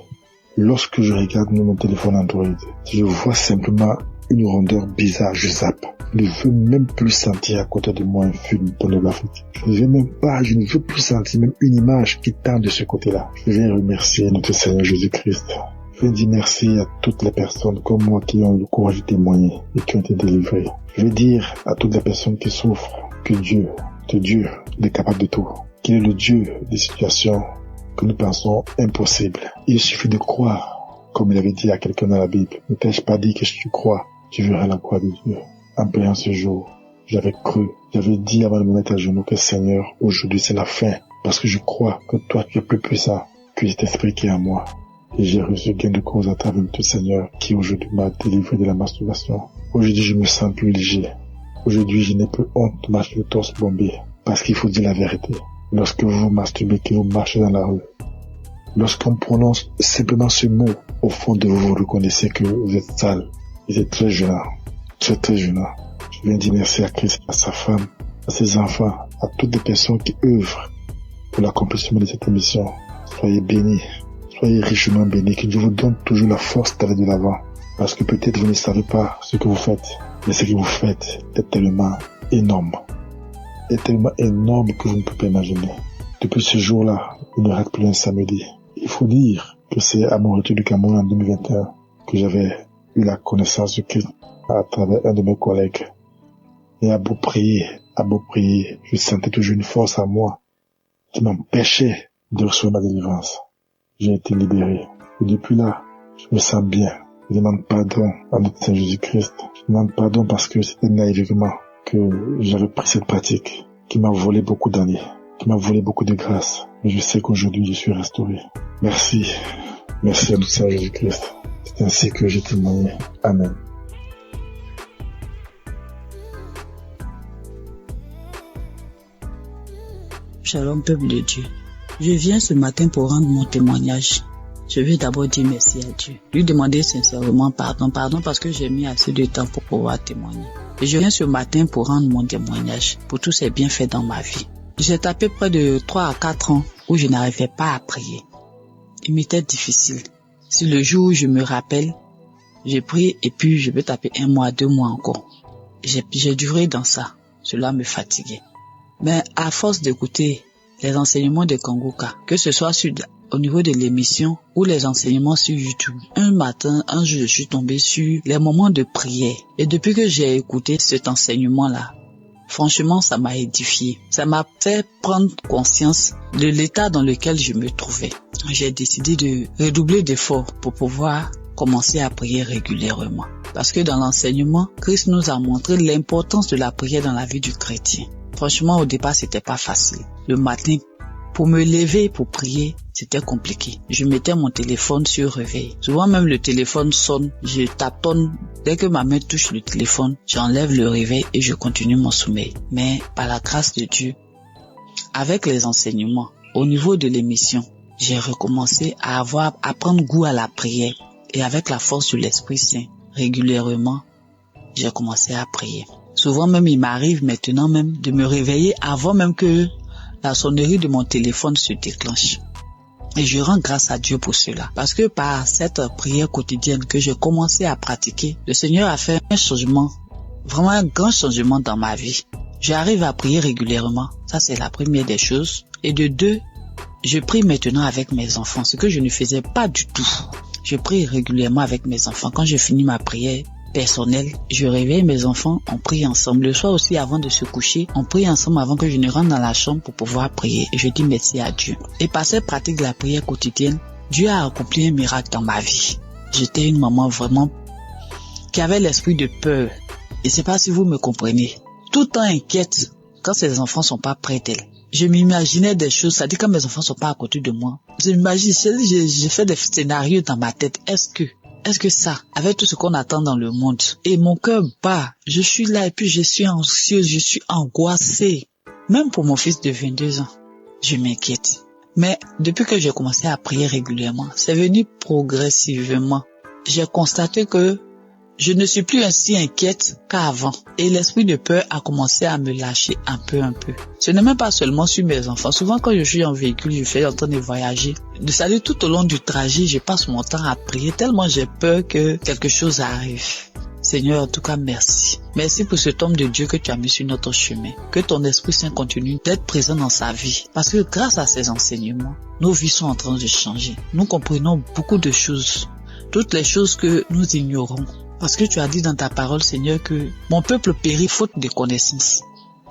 lorsque je regarde mon téléphone Android, je vois simplement une rondeur bizarre, je zappe. Je ne veux même plus sentir à côté de moi un film pornographique. Je ne veux plus sentir même une image qui tend de ce côté-là. Je vais remercier notre Seigneur Jésus-Christ. Je vais dire merci à toutes les personnes comme moi qui ont le courage de témoigner et qui ont été délivrées. Je vais dire à toutes les personnes qui souffrent que Dieu est capable de tout. Qu'il est le Dieu des situations que nous pensons impossibles. Il suffit de croire, comme il avait dit à quelqu'un dans la Bible. Ne t'ai-je pas dit que si tu crois, tu verras la gloire de Dieu. En priant ce jour, j'avais cru, j'avais dit avant de me mettre à genoux que Seigneur, aujourd'hui c'est la fin. Parce que je crois que toi tu es plus puissant que cet esprit qui est en moi. Et j'ai reçu gain de cause à travers tout Seigneur qui aujourd'hui m'a délivré de la masturbation. Aujourd'hui je me sens plus léger. Aujourd'hui je n'ai plus honte de marcher le torse bombé. Parce qu'il faut dire la vérité. Lorsque vous masturbez, que vous marchez dans la rue, lorsqu'on prononce simplement ce mot, au fond de vous, vous reconnaissez que vous êtes sale. Et c'est très gênant. Très gênant. Je viens dire merci à Christ, à sa femme, à ses enfants, à toutes les personnes qui œuvrent pour l'accomplissement de cette émission. Soyez bénis. Soyez richement bénis, que Dieu vous donne toujours la force d'aller de l'avant. Parce que peut-être vous ne savez pas ce que vous faites, mais ce que vous faites est tellement énorme. Est tellement énorme que vous ne pouvez pas imaginer. Depuis ce jour-là, il ne me rate plus un samedi. Il faut dire que c'est à mon retour du Cameroun en 2021 que j'avais eu la connaissance de Christ à travers un de mes collègues. Et à beau prier, je sentais toujours une force en moi qui m'empêchait de recevoir ma délivrance. J'ai été libéré. Et depuis là, je me sens bien. Je demande pardon à notre Seigneur Jésus-Christ. Je demande pardon parce que c'était naïvement que j'avais pris cette pratique qui m'a volé beaucoup d'années, qui m'a volé beaucoup de grâce. Mais je sais qu'aujourd'hui, je suis restauré. Merci. Merci à notre Seigneur Jésus-Christ. C'est ainsi que j'ai témoigné. Amen. Shalom, peuple de Dieu. Je viens ce matin pour rendre mon témoignage. Je veux d'abord dire merci à Dieu. Lui demander sincèrement pardon parce que j'ai mis assez de temps pour pouvoir témoigner. Et je viens ce matin pour rendre mon témoignage pour tous ces bienfaits dans ma vie. J'ai tapé près de 3 à 4 ans où je n'arrivais pas à prier. Il m'était difficile. Si le jour où je me rappelle, j'ai prié et puis je peux taper 1 mois, 2 mois encore. J'ai duré dans ça. Cela me fatiguait. Mais à force d'écouter les enseignements de Kanguka, que ce soit au niveau de l'émission ou les enseignements sur YouTube, un jour, je suis tombé sur les moments de prière. Et depuis que j'ai écouté cet enseignement-là, franchement, ça m'a édifié. Ça m'a fait prendre conscience de l'état dans lequel je me trouvais. J'ai décidé de redoubler d'efforts pour pouvoir commencer à prier régulièrement. Parce que dans l'enseignement, Christ nous a montré l'importance de la prière dans la vie du chrétien. Franchement, au départ, c'était pas facile. Le matin, pour me lever, pour prier, c'était compliqué. Je mettais mon téléphone sur réveil. Souvent même le téléphone sonne, je tâtonne. Dès que ma main touche le téléphone, j'enlève le réveil et je continue mon sommeil. Mais par la grâce de Dieu, avec les enseignements, au niveau de l'émission, j'ai recommencé à prendre goût à la prière. Et avec la force de l'Esprit Saint, régulièrement, j'ai commencé à prier. Souvent même, il m'arrive maintenant même de me réveiller avant même que la sonnerie de mon téléphone se déclenche. Et je rends grâce à Dieu pour cela. Parce que par cette prière quotidienne que j'ai commencé à pratiquer, le Seigneur a fait un changement, vraiment un grand changement dans ma vie. J'arrive à prier régulièrement. Ça, c'est la première des choses. Et de 2, je prie maintenant avec mes enfants, ce que je ne faisais pas du tout. Je prie régulièrement avec mes enfants. Quand je finis ma prière personnel, je réveille mes enfants, on prie ensemble. Le soir aussi, avant de se coucher, on prie ensemble avant que je ne rentre dans la chambre pour pouvoir prier. Et je dis merci à Dieu. Et par cette pratique de la prière quotidienne, Dieu a accompli un miracle dans ma vie. J'étais une maman vraiment qui avait l'esprit de peur. Et c'est pas si vous me comprenez. Tout le temps inquiète quand ses enfants sont pas près d'elle. Je m'imaginais des choses, ça dit quand mes enfants sont pas à côté de moi. Je m'imagine, j'ai fait des scénarios dans ma tête. Est-ce que ça, avec tout ce qu'on attend dans le monde, et mon cœur bat, je suis là et puis je suis anxieuse, je suis angoissée. Même pour mon fils de 22 ans, je m'inquiète. Mais depuis que j'ai commencé à prier régulièrement, c'est venu progressivement. J'ai constaté que je ne suis plus ainsi inquiète qu'avant. Et l'esprit de peur a commencé à me lâcher un peu. Ce n'est même pas seulement sur mes enfants. Souvent quand je suis en véhicule, je suis en train de voyager. C'est-à-dire tout au long du trajet, je passe mon temps à prier tellement j'ai peur que quelque chose arrive. Seigneur, en tout cas, merci. Merci pour cet homme de Dieu que tu as mis sur notre chemin. Que ton Esprit Saint continue d'être présent dans sa vie. Parce que grâce à ces enseignements, nos vies sont en train de changer. Nous comprenons beaucoup de choses. Toutes les choses que nous ignorons. Parce que tu as dit dans ta parole, Seigneur, que mon peuple périt faute de connaissance.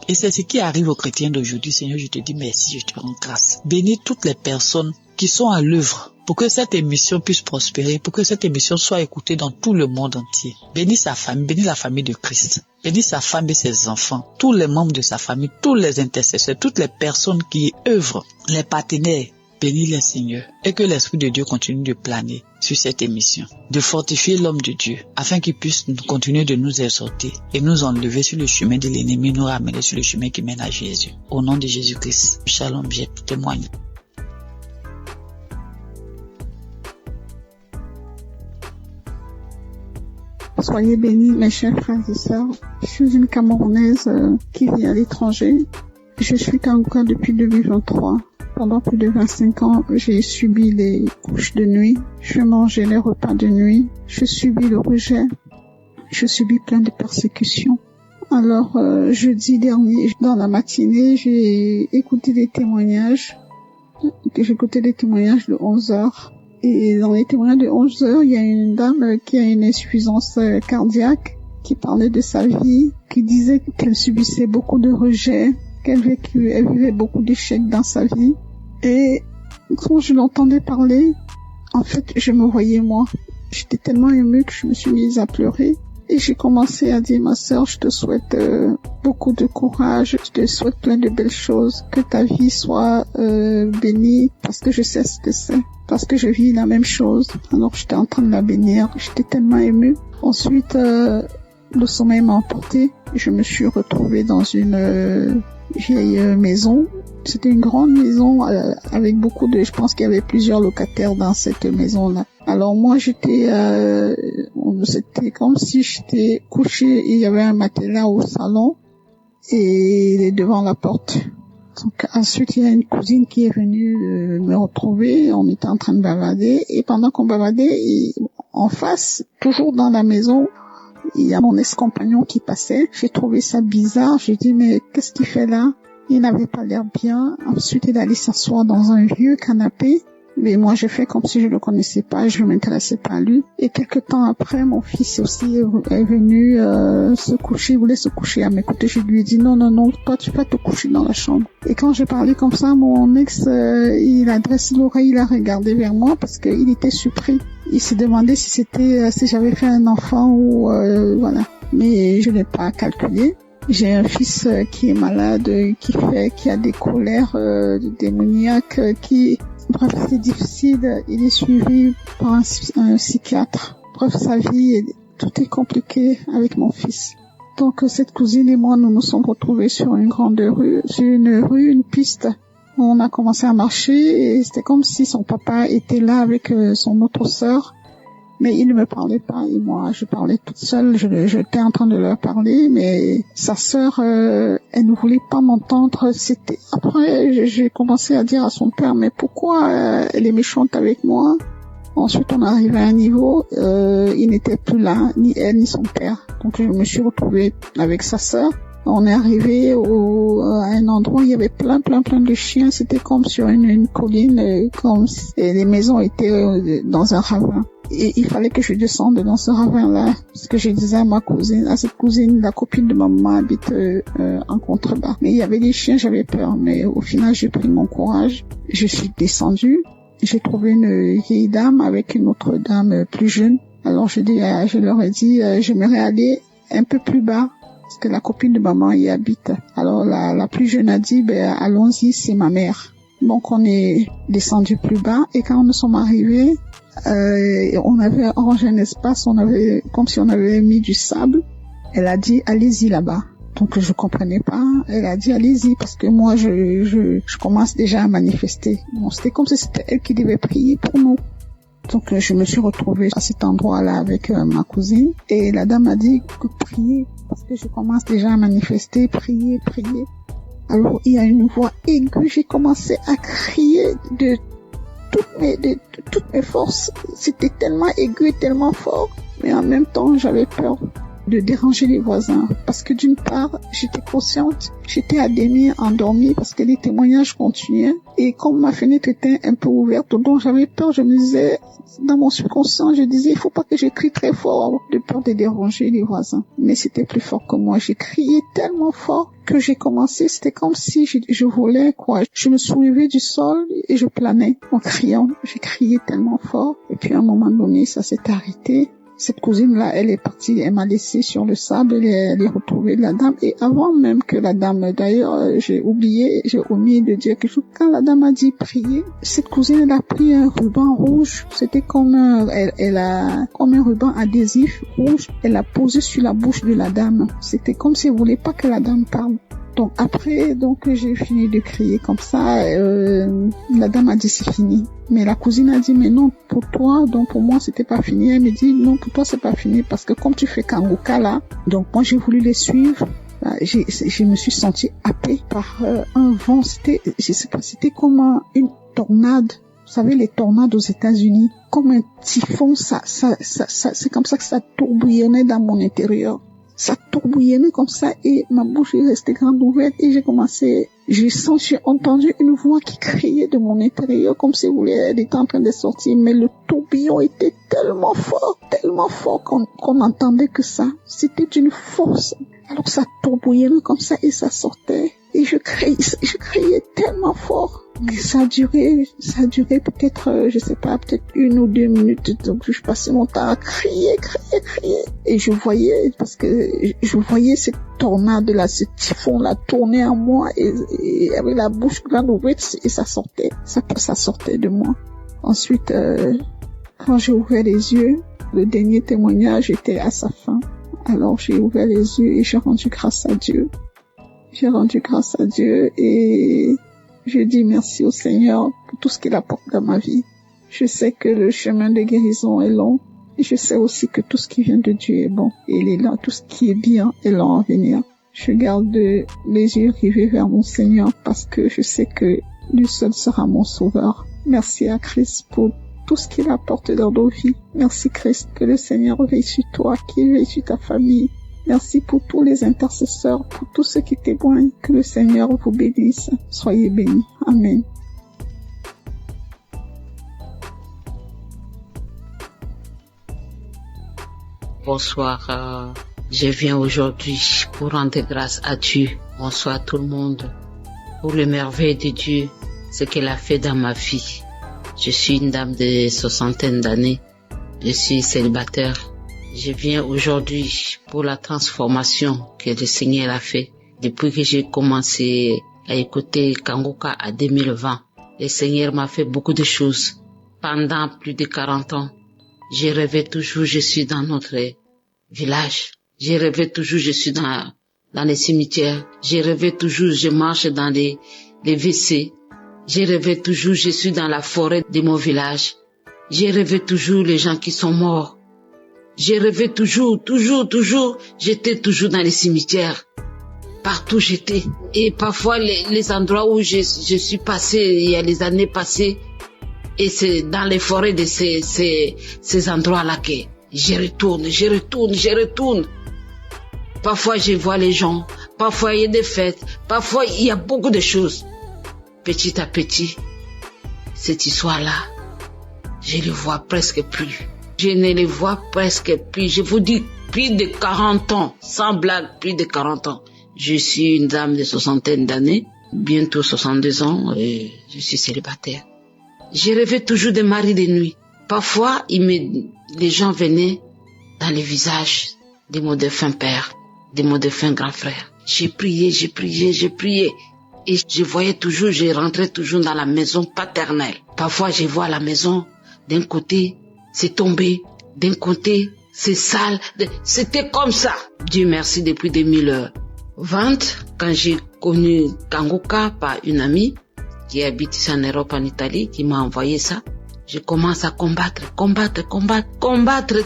Et c'est ce qui arrive aux chrétiens d'aujourd'hui. Seigneur, je te dis merci, je te rends grâce. Bénis toutes les personnes qui sont à l'œuvre pour que cette émission puisse prospérer, pour que cette émission soit écoutée dans tout le monde entier. Bénis sa famille, bénis la famille de Christ. Bénis sa femme et ses enfants, tous les membres de sa famille, tous les intercesseurs, toutes les personnes qui œuvrent, les partenaires. Bénis-les, Seigneur, et que l'Esprit de Dieu continue de planer sur cette émission, de fortifier l'homme de Dieu, afin qu'il puisse continuer de nous exhorter et nous enlever sur le chemin de l'ennemi, nous ramener sur le chemin qui mène à Jésus. Au nom de Jésus-Christ, shalom, je témoigne. Soyez bénis, mes chers frères et sœurs. Je suis une Camerounaise qui vit à l'étranger. Je suis Kanguka depuis 2023. Pendant plus de 25 ans, j'ai subi les couches de nuit. Je mangeais les repas de nuit. Je subis le rejet. Je subis plein de persécutions. Alors, jeudi dernier, dans la matinée, j'ai écouté des témoignages. J'ai écouté des témoignages de 11 heures. Et dans les témoignages de 11 heures, il y a une dame qui a une insuffisance cardiaque, qui parlait de sa vie, qui disait qu'elle subissait beaucoup de rejets, qu'elle vivait beaucoup d'échecs dans sa vie. Et quand je l'entendais parler, en fait, je me voyais moi. J'étais tellement émue que je me suis mise à pleurer. Et j'ai commencé à dire, ma sœur, je te souhaite beaucoup de courage, je te souhaite plein de belles choses, que ta vie soit bénie, parce que je sais ce que c'est, parce que je vis la même chose. Alors j'étais en train de la bénir, j'étais tellement émue. Ensuite, le sommeil m'a emporté, je me suis retrouvée dans une vieille maison. C'était une grande maison avec beaucoup de... Je pense qu'il y avait plusieurs locataires dans cette maison-là. Alors moi, c'était comme si j'étais couchée, il y avait un matelas au salon et devant la porte. Donc ensuite, il y a une cousine qui est venue me retrouver, on était en train de bavader et pendant qu'on bavadait, en face, toujours dans la maison, il y a mon ex-compagnon qui passait. J'ai trouvé ça bizarre, j'ai dit mais qu'est-ce qu'il fait là? Il n'avait pas l'air bien. Ensuite, il allait s'asseoir dans un vieux canapé. Mais moi, j'ai fait comme si je le connaissais pas, je m'intéressais pas à lui. Et quelque temps après, mon fils aussi est venu se coucher, il voulait se coucher à mes côtés. Je lui ai dit non, toi tu vas te coucher dans la chambre. Et quand j'ai parlé comme ça, mon ex, il a dressé l'oreille, il a regardé vers moi parce qu'il était surpris. Il s'est demandé si j'avais fait un enfant ou voilà. Mais je n'ai pas calculé. J'ai un fils qui est malade, qui a des colères démoniaques, bref, c'est difficile. Il est suivi par un psychiatre. Bref, sa vie, tout est compliqué avec mon fils. Donc, cette cousine et moi, nous nous sommes retrouvés sur une grande rue, une piste. On a commencé à marcher et c'était comme si son papa était là avec son autre sœur. Mais il ne me parlait pas et moi, je parlais toute seule. J'étais en train de leur parler, mais sa sœur, elle ne voulait pas m'entendre. Après, j'ai commencé à dire à son père, mais pourquoi elle est méchante avec moi? Ensuite, on arrivait à un niveau, il n'était plus là, ni elle ni son père. Donc, je me suis retrouvée avec sa sœur. On est arrivé à un endroit où il y avait plein de chiens. C'était comme sur une colline, et les maisons étaient dans un ravin. Et il fallait que je descende dans ce ravin-là, parce que je disais à cette cousine, la copine de maman habite en contrebas. Mais il y avait des chiens, j'avais peur. Mais au final, j'ai pris mon courage. Je suis descendue. J'ai trouvé une vieille dame avec une autre dame plus jeune. Alors je leur ai dit, j'aimerais aller un peu plus bas, parce que la copine de maman y habite. Alors la plus jeune a dit, allons-y, c'est ma mère. Donc on est descendu plus bas et quand nous sommes arrivés, on avait arrangé un espace, comme si on avait mis du sable. Elle a dit, allez-y là-bas. Donc je comprenais pas. Elle a dit, allez-y, parce que moi je commence déjà à manifester. Bon, c'était comme si c'était elle qui devait prier pour nous. Donc je me suis retrouvée à cet endroit-là avec ma cousine et la dame a dit que priez parce que je commence déjà à manifester, priez. Alors il y a une voix aiguë, j'ai commencé à crier de toutes mes forces. C'était tellement aigu et tellement fort, mais en même temps j'avais peur de déranger les voisins parce que d'une part j'étais consciente, j'étais à demi endormie parce que les témoignages continuaient et comme ma fenêtre était un peu ouverte, donc j'avais peur. Je me disais dans mon subconscient, je disais il faut pas que je crie très fort de peur de déranger les voisins, mais c'était plus fort que moi. J'ai crié tellement fort que j'ai commencé, c'était comme si je volais quoi. Je me soulevais du sol et je planais en criant. J'ai crié tellement fort et puis à un moment donné ça s'est arrêté. Cette cousine-là, elle est partie, elle m'a laissé sur le sable, elle est retrouvée la dame. Et avant même que la dame, d'ailleurs, j'ai omis de dire quelque chose. Quand la dame a dit prier, cette cousine, elle a pris un ruban rouge. C'était comme comme un ruban adhésif rouge. Elle l'a posé sur la bouche de la dame. C'était comme si elle voulait pas que la dame parle. Donc après, j'ai fini de crier comme ça. La dame a dit c'est fini. Mais la cousine a dit mais non pour toi, donc pour moi c'était pas fini. Elle me dit non pour toi c'est pas fini parce que comme tu fais Kangoka là, donc moi j'ai voulu les suivre Je me suis sentie happée par un vent. Je sais pas, c'était comme une tornade. Vous savez, les tornades aux États-Unis, comme un typhon, c'est comme ça que ça tourbillonnait dans mon intérieur. Ça tourbillonnait comme ça et ma bouche est restée grande ouverte et j'ai entendu une voix qui criait de mon intérieur comme si elle était en train de sortir, mais le tourbillon était tellement fort qu'on entendait que ça. C'était d'une force. Alors ça tourbillonnait comme ça et ça sortait. Et je criais tellement fort. Mais ça a duré peut-être, je sais pas, peut-être 1 ou 2 minutes. Donc, je passais mon temps à crier. Et je voyais cette tornade-là, ce typhon-là tourner en moi et avec la bouche grande ouverte et ça sortait. Ça sortait de moi. Ensuite, quand j'ai ouvert les yeux, le dernier témoignage était à sa fin. Alors, j'ai ouvert les yeux et j'ai rendu grâce à Dieu. Et je dis merci au Seigneur pour tout ce qu'il apporte dans ma vie. Je sais que le chemin de guérison est long. Et je sais aussi que tout ce qui vient de Dieu est bon. Et il est là. Tout ce qui est bien est là en venir. Je garde les yeux rivés vers mon Seigneur parce que je sais que lui seul sera mon sauveur. Merci à Christ pour tout ce qu'il apporte dans nos vies. Merci Christ, que le Seigneur veille sur toi, qu'il veille sur ta famille. Merci pour tous les intercesseurs, pour tous ceux qui témoignent. Que le Seigneur vous bénisse. Soyez bénis. Amen. Bonsoir. Je viens aujourd'hui pour rendre grâce à Dieu. Bonsoir à tout le monde. Pour le merveille de Dieu, ce qu'il a fait dans ma vie. Je suis une dame de 60 d'années. Je suis célibataire. Je viens aujourd'hui pour la transformation que le Seigneur a fait. Depuis que j'ai commencé à écouter Kangoka en 2020, le Seigneur m'a fait beaucoup de choses. Pendant plus de 40 ans, j'ai rêvé toujours, je suis dans notre village. J'ai rêvé toujours, je suis dans les cimetières. J'ai rêvé toujours, je marche dans les WC. J'ai rêvé toujours, je suis dans la forêt de mon village. J'ai rêvé toujours les gens qui sont morts. J'ai rêvé toujours, j'étais toujours dans les cimetières. Partout j'étais. Et parfois les endroits où je suis passé, il y a les années passées, et c'est dans les forêts de ces endroits-là que je retourne. Parfois je vois les gens, parfois il y a des fêtes, parfois il y a beaucoup de choses. Petit à petit, cette histoire-là, je ne les vois presque plus. Je ne les vois presque plus. Je vous dis, plus de 40 ans, sans blague, plus de 40 ans. Je suis une dame de 60 d'années, bientôt 62 ans, et je suis célibataire. Je rêvais toujours des maris de nuit. Parfois, les gens venaient dans les visages de mon défunt père, de mon défunt grand frère. J'ai prié. Et je voyais toujours, je rentrais toujours dans la maison paternelle. Parfois, je vois la maison, d'un côté, c'est tombé, d'un côté, c'est sale. C'était comme ça. Dieu merci, depuis 2020, quand j'ai connu Kangoka par une amie qui habite ici en Europe, en Italie, qui m'a envoyé ça, je commence à combattre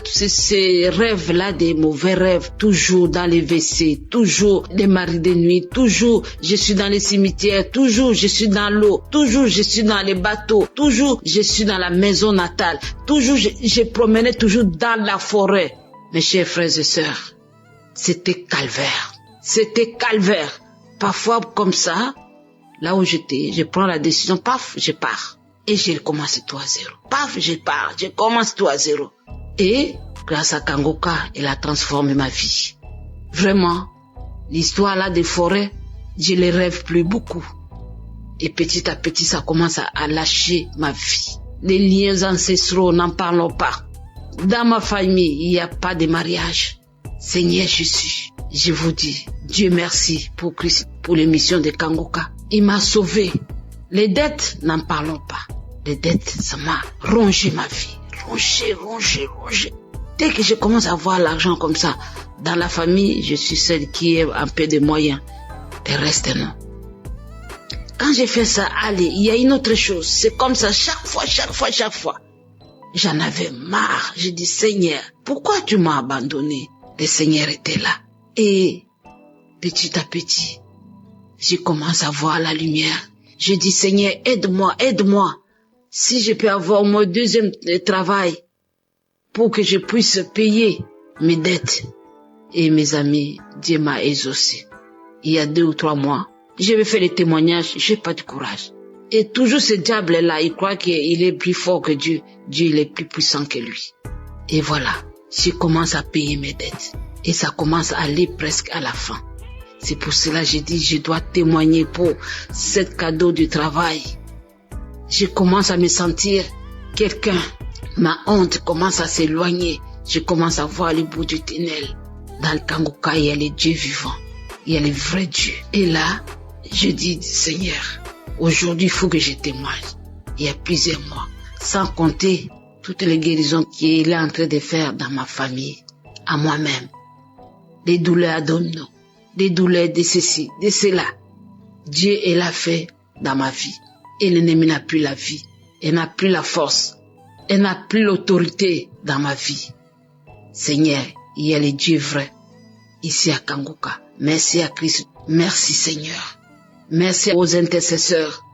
tous ces rêves-là, des mauvais rêves, toujours dans les WC, toujours des maris de nuit, toujours je suis dans les cimetières, toujours je suis dans l'eau, toujours je suis dans les bateaux, toujours je suis dans la maison natale, toujours je promenais toujours dans la forêt. Mes chers frères et sœurs, c'était calvaire. Parfois comme ça, là où j'étais, je prends la décision, paf, je pars. Et j'ai commencé tout à zéro. Paf, je pars, je commence tout à zéro. Et grâce à Kangoka, elle a transformé ma vie. Vraiment, l'histoire là des forêts, je les rêve plus beaucoup. Et petit à petit, ça commence à lâcher ma vie. Les liens ancestraux, n'en parlons pas. Dans ma famille, il n'y a pas de mariage. Seigneur Jésus, je vous dis, Dieu merci pour Christ, pour l'émission de Kangoka. Il m'a sauvé. Les dettes, n'en parlons pas. Les dettes, ça m'a rongé ma vie. Rongé. Dès que je commence à voir l'argent comme ça, dans la famille, je suis celle qui a un peu de moyens. Le reste, non. Quand j'ai fait ça, allez, il y a une autre chose. C'est comme ça, chaque fois. J'en avais marre. J'ai dit, Seigneur, pourquoi tu m'as abandonné? Le Seigneur était là. Et petit à petit, je commence à voir la lumière. Je dis, Seigneur, aide-moi, aide-moi. Si je peux avoir mon deuxième travail pour que je puisse payer mes dettes. Et mes amis, Dieu m'a exaucé. Il y a 2 ou 3 mois, je vais faire les témoignages, j'ai pas de courage. Et toujours ce diable-là, il croit qu'il est plus fort que Dieu. Dieu, il est plus puissant que lui. Et voilà, je commence à payer mes dettes. Et ça commence à aller presque à la fin. C'est pour cela que j'ai dit, je dois témoigner pour ce cadeau du travail. Je commence à me sentir quelqu'un. Ma honte commence à s'éloigner. Je commence à voir le bout du tunnel. Dans le Kangoka, il y a les dieux vivants. Il y a les vrais dieux. Et là, je dis, Seigneur, aujourd'hui, il faut que je témoigne. Il y a plusieurs mois. Sans compter toutes les guérisons qu'il est en train de faire dans ma famille, à moi-même. Des douleurs abdominaux, des douleurs de ceci, de cela. Dieu, il a fait dans ma vie. Et l'ennemi n'a plus la vie. Il n'a plus la force. Il n'a plus l'autorité dans ma vie. Seigneur, il y a les dieux vrais ici à Kangoka. Merci à Christ. Merci Seigneur. Merci aux intercesseurs.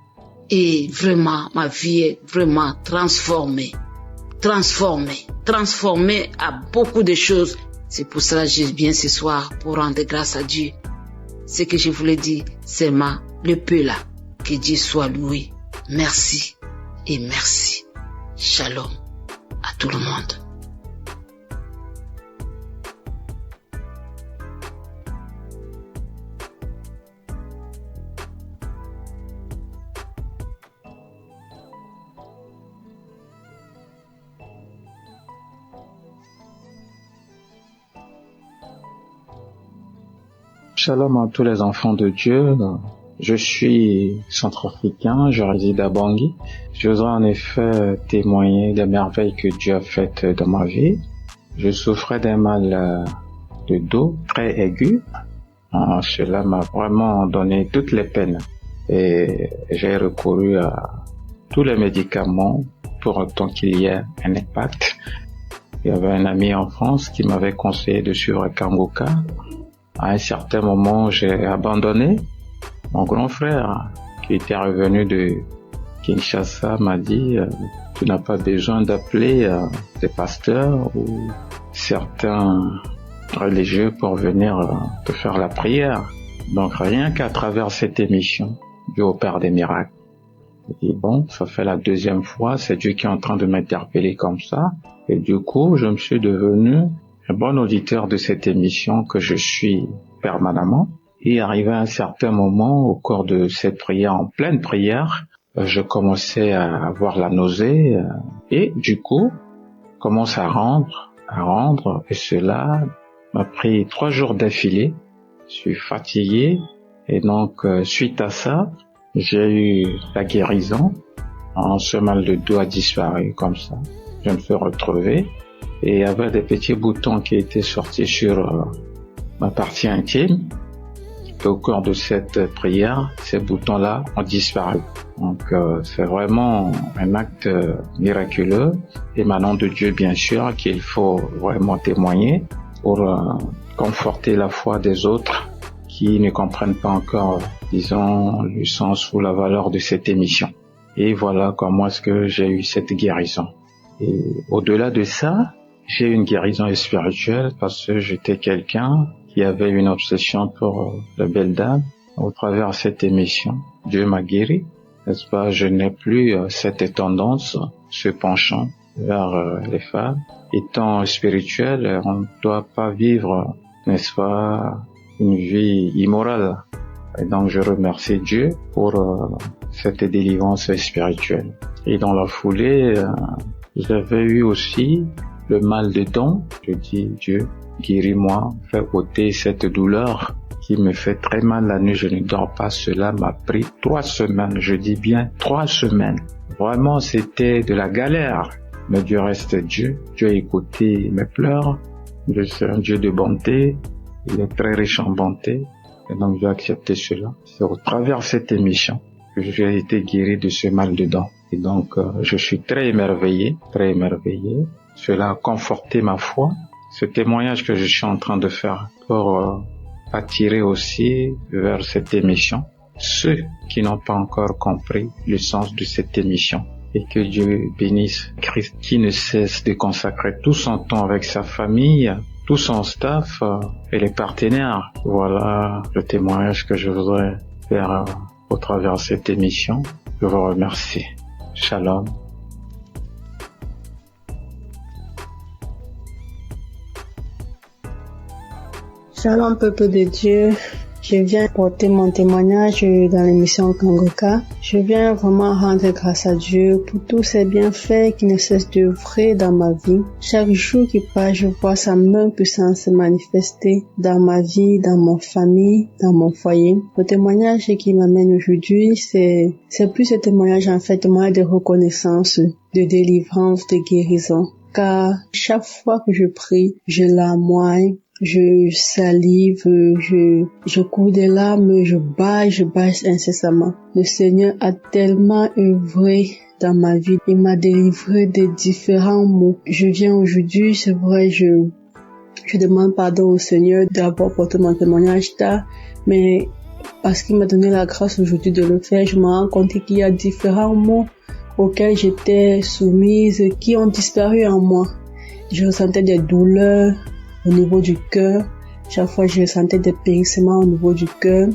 Et vraiment, ma vie est vraiment transformée. Transformée à beaucoup de choses. C'est pour cela que je viens ce soir pour rendre grâce à Dieu. Ce que je voulais dire, c'est le peu là. Que Dieu soit loué. Merci et merci. Shalom à tout le monde. Shalom à tous les enfants de Dieu. Je suis centrafricain, je réside à Bangui. J'oserais en effet témoigner des merveilles que Dieu a faites dans ma vie. Je souffrais d'un mal de dos très aigu. Cela m'a vraiment donné toutes les peines. Et j'ai recouru à tous les médicaments pour autant qu'il y ait un impact. Il y avait un ami en France qui m'avait conseillé de suivre Kangoka. À un certain moment, j'ai abandonné. Mon grand frère, qui était revenu de Kinshasa, m'a dit « Tu n'as pas besoin d'appeler des pasteurs ou certains religieux pour venir te faire la prière. » Donc rien qu'à travers cette émission, Dieu opère des miracles. J'ai dit « Bon, ça fait la 2e fois, c'est Dieu qui est en train de m'interpeller comme ça. » Et du coup, je me suis devenu un bon auditeur de cette émission que je suis permanemment. Et arrivé à un certain moment, au cours de cette prière, en pleine prière, je commençais à avoir la nausée et du coup, commence à rendre, et cela m'a pris 3 jours d'affilée. Je suis fatigué et donc, suite à ça, j'ai eu la guérison. Ce mal de dos a disparu comme ça. Je me suis retrouvé et il y avait des petits boutons qui étaient sortis sur ma partie intime. Et au cours de cette prière, ces boutons-là ont disparu. Donc c'est vraiment un acte miraculeux, émanant de Dieu bien sûr, qu'il faut vraiment témoigner pour conforter la foi des autres qui ne comprennent pas encore, disons, le sens ou la valeur de cette émission. Et voilà comment est-ce que j'ai eu cette guérison. Et au-delà de ça, j'ai eu une guérison spirituelle parce que j'étais quelqu'un qui avait une obsession pour la belle dame. Au travers de cette émission, Dieu m'a guéri, n'est-ce pas? Je n'ai plus cette tendance, ce penchant vers les femmes. Étant spirituel, on ne doit pas vivre, n'est-ce pas, une vie immorale. Et donc je remercie Dieu pour cette délivrance spirituelle. Et dans la foulée, j'avais eu aussi le mal de dents. Je dis, Dieu, guéris-moi, fais ôter cette douleur qui me fait très mal la nuit, je ne dors pas. Cela m'a pris 3 semaines, je dis bien 3 semaines. Vraiment, c'était de la galère. Mais Dieu reste Dieu. Dieu a écouté mes pleurs. Dieu c'est un Dieu de bonté. Il est très riche en bonté. Et donc, j'ai accepté cela. C'est au travers de cette émission que j'ai été guéri de ce mal de dents. Et donc, je suis très émerveillé, très émerveillé. Cela a conforté ma foi. Ce témoignage que je suis en train de faire pour attirer aussi vers cette émission ceux qui n'ont pas encore compris le sens de cette émission. Et que Dieu bénisse Christ qui ne cesse de consacrer tout son temps avec sa famille, tout son staff et les partenaires. Voilà le témoignage que je voudrais faire au travers de cette émission. Je vous remercie. Shalom. Shalom peuple de Dieu, je viens porter mon témoignage dans l'émission Kangoka. Je viens vraiment rendre grâce à Dieu pour tous ses bienfaits qui ne cessent d'œuvrer dans ma vie. Chaque jour qui passe, je vois sa main puissante se manifester dans ma vie, dans mon famille, dans mon foyer. Le témoignage qui m'amène aujourd'hui, c'est plus un témoignage en fait, témoignage de reconnaissance, de délivrance, de guérison. Car chaque fois que je prie, je larmoie, je salive, je cours des larmes, je bâille incessamment. Le Seigneur a tellement œuvré dans ma vie. Il m'a délivré de différents maux. Je viens aujourd'hui, c'est vrai, je demande pardon au Seigneur d'abord pour tout mon témoignage tard, mais parce qu'il m'a donné la grâce aujourd'hui de le faire, je me rends compte qu'il y a différents maux auxquels j'étais soumise, qui ont disparu en moi. Je ressentais des douleurs au niveau du cœur. Chaque fois, je ressentais des périssements au niveau du cœur,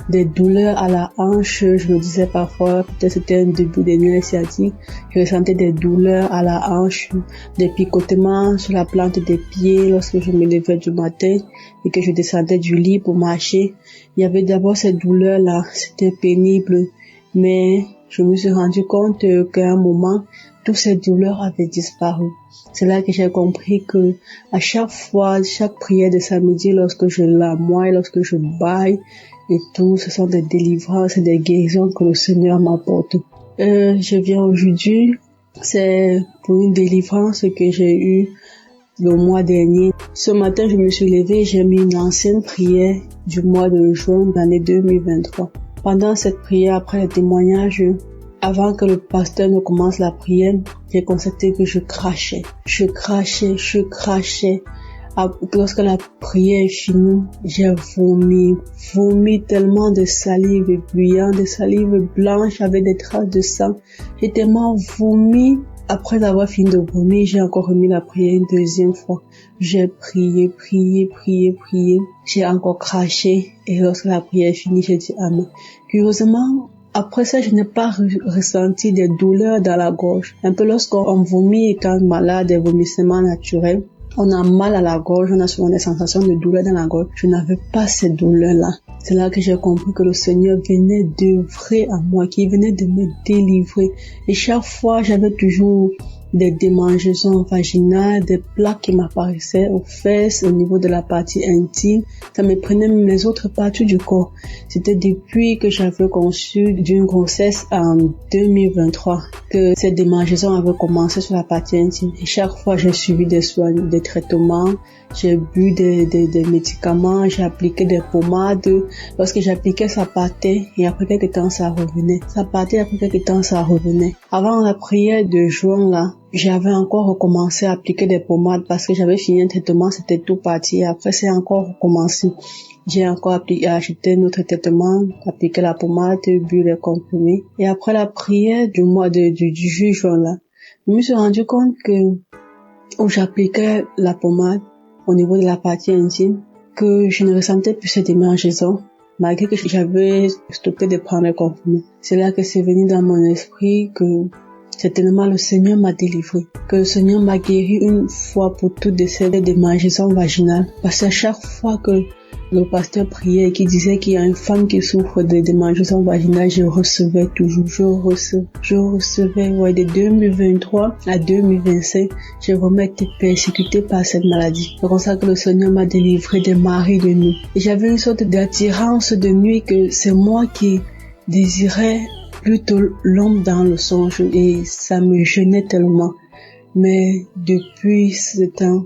des douleurs à la hanche. Je me disais parfois, peut-être c'était un début de nerfs sciatiques. Je ressentais des douleurs à la hanche, des picotements sur la plante des pieds lorsque je me levais du matin et que je descendais du lit pour marcher. Il y avait d'abord ces douleurs-là, c'était pénible, mais je me suis rendu compte qu'à un moment, toutes ces douleurs avaient disparu. C'est là que j'ai compris que à chaque fois, chaque prière de samedi, lorsque je larmoie, lorsque je bâille et tout, ce sont des délivrances et des guérisons que le Seigneur m'apporte. Je viens aujourd'hui, c'est pour une délivrance que j'ai eue le mois dernier. Ce matin, je me suis levée, j'ai mis une ancienne prière du mois de juin de l'année 2023. Pendant cette prière, après le témoignage, avant que le pasteur ne commence la prière, j'ai constaté que je crachais. Lorsque la prière est finie, j'ai vomi tellement de salive bouillante, de salive blanche avec des traces de sang. J'ai tellement vomi. Après avoir fini de vomir, j'ai encore remis la prière une deuxième fois. J'ai prié. J'ai encore craché. Et lorsque la prière est finie, j'ai dit amen. Curieusement, après ça, je n'ai pas ressenti des douleurs dans la gorge. Un peu lorsqu'on vomit et quand malade, des vomissements naturels, on a mal à la gorge, on a souvent des sensations de douleur dans la gorge. Je n'avais pas ces douleurs-là. C'est là que j'ai compris que le Seigneur venait d'œuvrer à moi, qu'il venait de me délivrer. Et chaque fois, j'avais toujours des démangeaisons vaginales, des plaques qui m'apparaissaient aux fesses, au niveau de la partie intime. Ça me prenait même les autres parties du corps. C'était depuis que j'avais conçu d'une grossesse en 2023 que ces démangeaisons avaient commencé sur la partie intime. Et chaque fois, j'ai suivi des soins, des traitements, j'ai bu des médicaments, j'ai appliqué des pommades. Lorsque j'appliquais, ça partait et après quelques temps, ça revenait. Ça partait, après quelques temps, ça revenait. Avant la prière de juin, là, j'avais encore recommencé à appliquer des pommades parce que j'avais fini un traitement, c'était tout parti. Après, c'est encore recommencé. J'ai encore acheté notre traitement, appliqué la pommade, bu les comprimés. Et après la prière du mois du juin, là, je me suis rendu compte que où j'appliquais la pommade au niveau de la partie intime, que je ne ressentais plus ces démangeaisons, malgré que j'avais stoppé de prendre les comprimés. C'est là que c'est venu dans mon esprit que certainement le Seigneur m'a délivré, que le Seigneur m'a guéri une fois pour toutes de ces démangeaisons vaginales. Parce que chaque fois que le pasteur priait et qui disait qu'il y a une femme qui souffre de démangeaisons vaginales, je recevais toujours, je recevais, ouais, de 2023 à 2025, j'ai vraiment été persécutée par cette maladie. C'est comme ça que le Seigneur m'a délivré des maris de nuit. Et j'avais une sorte d'attirance de nuit que c'est moi qui désirais plutôt l'homme dans le songe et ça me gênait tellement. Mais depuis ce temps,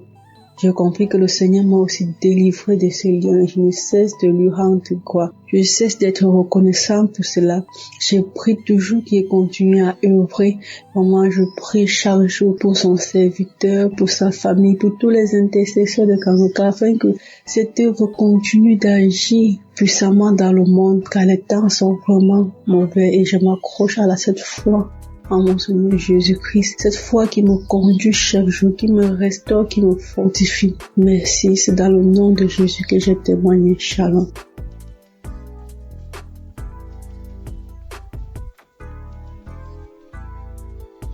J'ai compris que le Seigneur m'a aussi délivré de ces liens. Je ne cesse de lui rendre gloire. Je cesse d'être reconnaissant pour cela. Je prie toujours qu'il continue à œuvrer. Maman, je prie chaque jour pour son serviteur, pour sa famille, pour tous les intercesseurs de Kangoka, afin que cette œuvre continue d'agir puissamment dans le monde, car les temps sont vraiment mauvais et je m'accroche à cette foi en mon Seigneur Jésus-Christ, cette foi qui me conduit chaque jour, qui me restaure, qui me fortifie. Merci, c'est dans le nom de Jésus que j'ai témoigné. Shalom.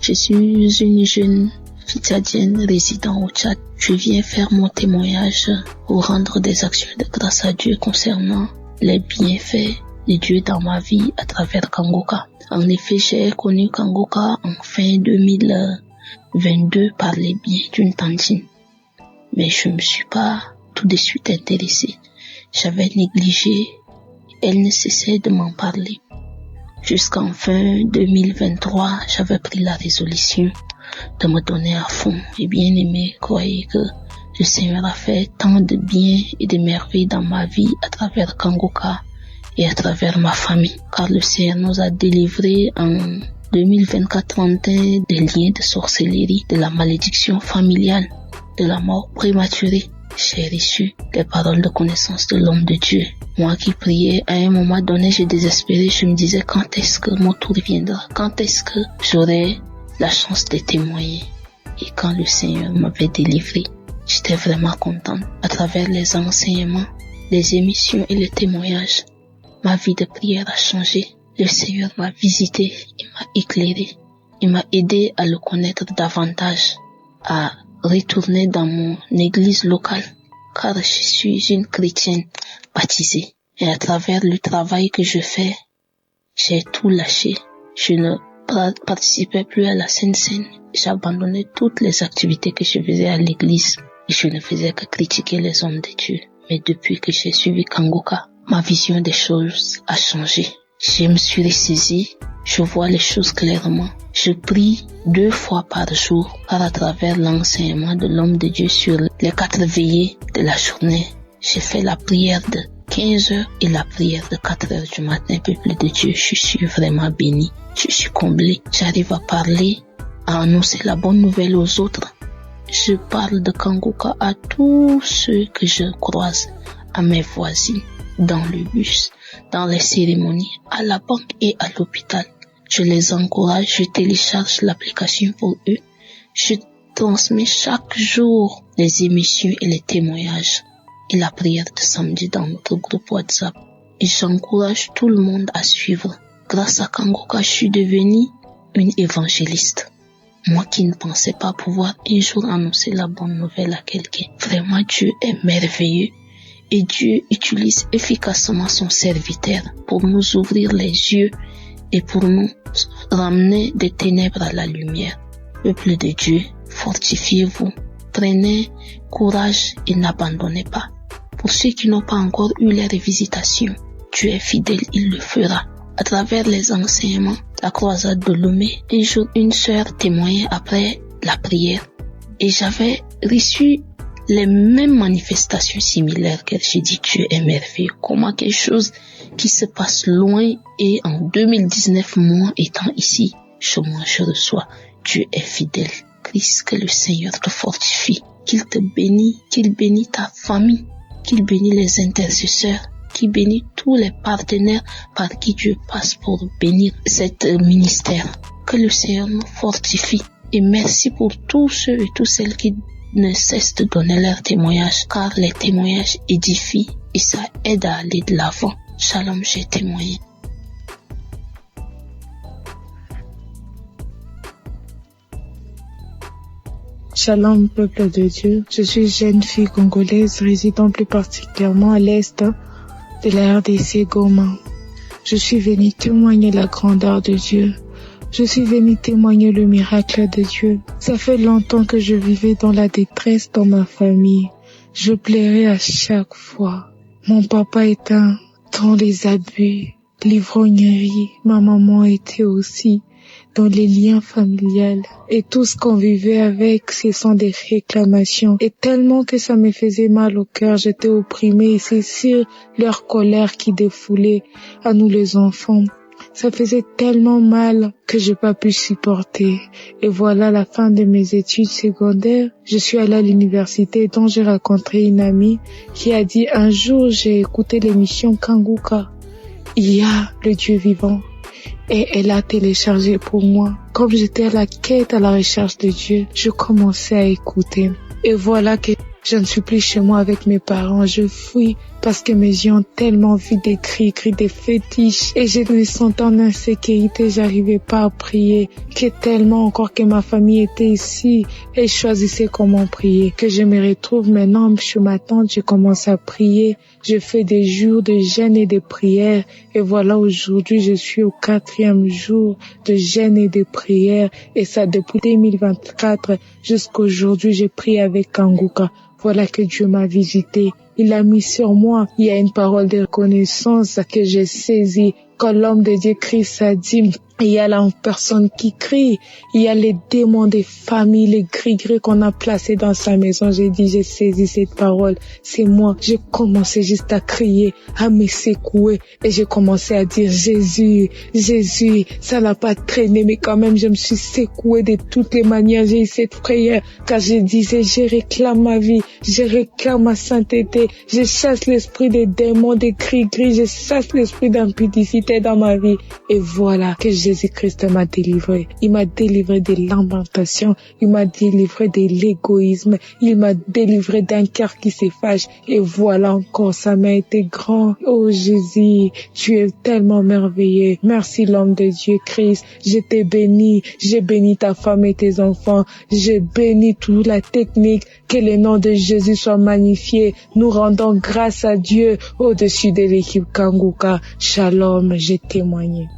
Je suis une jeune fille tchadienne résidant au Tchad. Je viens faire mon témoignage pour rendre des actions de grâce à Dieu concernant les bienfaits de Dieu dans ma vie à travers Kangoka. En effet, j'ai connu Kangoka en fin 2022 par les biais d'une tantine. Mais je me suis pas tout de suite intéressée. J'avais négligé. Elle ne cessait de m'en parler. Jusqu'en fin 2023, j'avais pris la résolution de me donner à fond. Et bien aimé, croyez que le Seigneur a fait tant de bien et de merveilles dans ma vie à travers Kangoka et à travers ma famille, car le Seigneur nous a délivrés en 2024-31 des liens de sorcellerie, de la malédiction familiale, de la mort prématurée. J'ai reçu les paroles de connaissance de l'homme de Dieu. Moi qui priais, à un moment donné, j'ai désespéré. Je me disais, quand est-ce que mon tour viendra? Quand est-ce que j'aurai la chance de témoigner? Et quand le Seigneur m'avait délivré, j'étais vraiment contente. À travers les enseignements, les émissions et les témoignages, ma vie de prière a changé. Le Seigneur m'a visité, il m'a éclairé, il m'a aidé à le connaître davantage, à retourner dans mon église locale, car je suis une chrétienne baptisée. Et à travers le travail que je fais, j'ai tout lâché. Je ne participais plus à la Sainte Seine. J'ai abandonné toutes les activités que je faisais à l'église. Et je ne faisais que critiquer les hommes de Dieu. Mais depuis que j'ai suivi Kangoka, ma vision des choses a changé. Je me suis ressaisie, je vois les choses clairement. Je prie 2 fois par jour, car à travers l'enseignement de l'homme de Dieu sur les 4 veillées de la journée, j'ai fait la prière de 15 heures et la prière de 4 heures du matin, peuple de Dieu. Je suis vraiment béni, je suis comblé. J'arrive à parler, à annoncer la bonne nouvelle aux autres. Je parle de Kangoka à tous ceux que je croise, à mes voisines, dans le bus, dans les cérémonies, à la banque et à l'hôpital. Je les encourage, je télécharge l'application pour eux. Je transmets chaque jour les émissions et les témoignages et la prière de samedi dans notre groupe WhatsApp. Et j'encourage tout le monde à suivre. Grâce à Kangoka, je suis devenue une évangéliste. Moi qui ne pensais pas pouvoir un jour annoncer la bonne nouvelle à quelqu'un. Vraiment, Dieu est merveilleux. Et Dieu utilise efficacement son serviteur pour nous ouvrir les yeux et pour nous ramener des ténèbres à la lumière. Peuple de Dieu, fortifiez-vous, prenez courage et n'abandonnez pas. Pour ceux qui n'ont pas encore eu les visitations, Dieu est fidèle, il le fera. À travers les enseignements, la croisade de Lomé, un jour une sœur témoignait après la prière et j'avais reçu les mêmes manifestations similaires qu'elle. J'ai dit, Dieu est merveilleux. Comment quelque chose qui se passe loin et en 2019, moi étant ici, je reçois. Dieu est fidèle. Christ, que le Seigneur te fortifie, qu'il te bénisse, qu'il bénisse ta famille, qu'il bénisse les intercesseurs, qu'il bénisse tous les partenaires par qui Dieu passe pour bénir cet ministère. Que le Seigneur nous fortifie. Et merci pour tous ceux et toutes celles qui ne cessent de donner leurs témoignages, car les témoignages édifient et ça aide à aller de l'avant. Shalom, j'ai témoigné. Shalom, peuple de Dieu. Je suis jeune fille congolaise résidant plus particulièrement à l'est de la RDC Goma. Je suis venue témoigner la grandeur de Dieu. Je suis venue témoigner le miracle de Dieu. Ça fait longtemps que je vivais dans la détresse dans ma famille. Je pleurais à chaque fois. Mon papa était dans les abus, l'ivrognerie. Ma maman était aussi dans les liens familiales. Et tout ce qu'on vivait avec, ce sont des réclamations. Et tellement que ça me faisait mal au cœur, j'étais opprimée et c'est sur leur colère qui défoulait à nous les enfants. Ça faisait tellement mal que j'ai pas pu supporter. Et voilà la fin de mes études secondaires. Je suis allée à l'université dont j'ai rencontré une amie qui a dit un jour j'ai écouté l'émission Kanguka. Il y a le Dieu vivant. Et elle a téléchargé pour moi. Comme j'étais à la quête, à la recherche de Dieu, je commençais à écouter. Et voilà que je ne suis plus chez moi avec mes parents. Je fuis parce que mes yeux ont tellement vu des cris, des fétiches. Et je me sentais en insécurité, j'arrivais pas à prier. Que tellement encore que ma famille était ici et je choisissais comment prier. Que je me retrouve maintenant chez ma tante, je commence à prier. Je fais des jours de jeûne et de prière. Et voilà, aujourd'hui, je suis au 4e jour de jeûne et de prière. Et ça, depuis 2024 jusqu'à aujourd'hui, j'ai prié avec Kanguka. Voilà que Dieu m'a visité. Il a mis sur moi. Il y a une parole de reconnaissance que j'ai saisie. Quand l'homme de Dieu Christ a dit, il y a la personne qui crie. Il y a les démons des familles, les gris-gris qu'on a placés dans sa maison. J'ai dit, j'ai saisi cette parole. C'est moi. J'ai commencé juste à crier, à me secouer. Et j'ai commencé à dire, Jésus, Jésus. Ça n'a pas traîné, mais quand même, je me suis secouée de toutes les manières. J'ai eu cette prière. Car je disais, je réclame ma vie. Je réclame ma sainteté. Je chasse l'esprit des démons, des gris-gris. Je chasse l'esprit d'impudicité dans ma vie. Et voilà que Jésus-Christ m'a délivré. Il m'a délivré de lamentation. Il m'a délivré de l'égoïsme. Il m'a délivré d'un cœur qui se fâche. Et voilà encore, ça m'a été grand. Oh Jésus, tu es tellement merveilleux. Merci l'homme de Dieu Christ. Je t'ai béni. J'ai béni ta femme et tes enfants. J'ai béni toute la technique. Que le nom de Jésus soit magnifié. Nous rendons grâce à Dieu au-dessus de l'équipe Kanguka. Shalom, j'ai témoigné.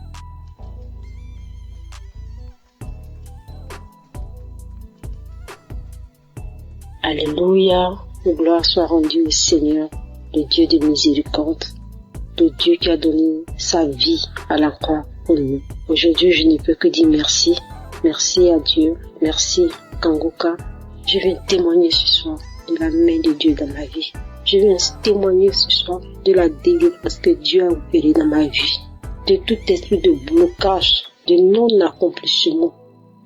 Alléluia, gloire soit rendue au Seigneur, le Dieu de miséricorde, le Dieu qui a donné sa vie à la croix pour nous. Aujourd'hui, je ne peux que dire merci. Merci à Dieu, merci Kanguka. Je viens témoigner ce soir de la main de Dieu dans ma vie. Je viens témoigner ce soir de la délivrance que Dieu a opérée dans ma vie, de tout esprit de blocage, de non-accomplissement,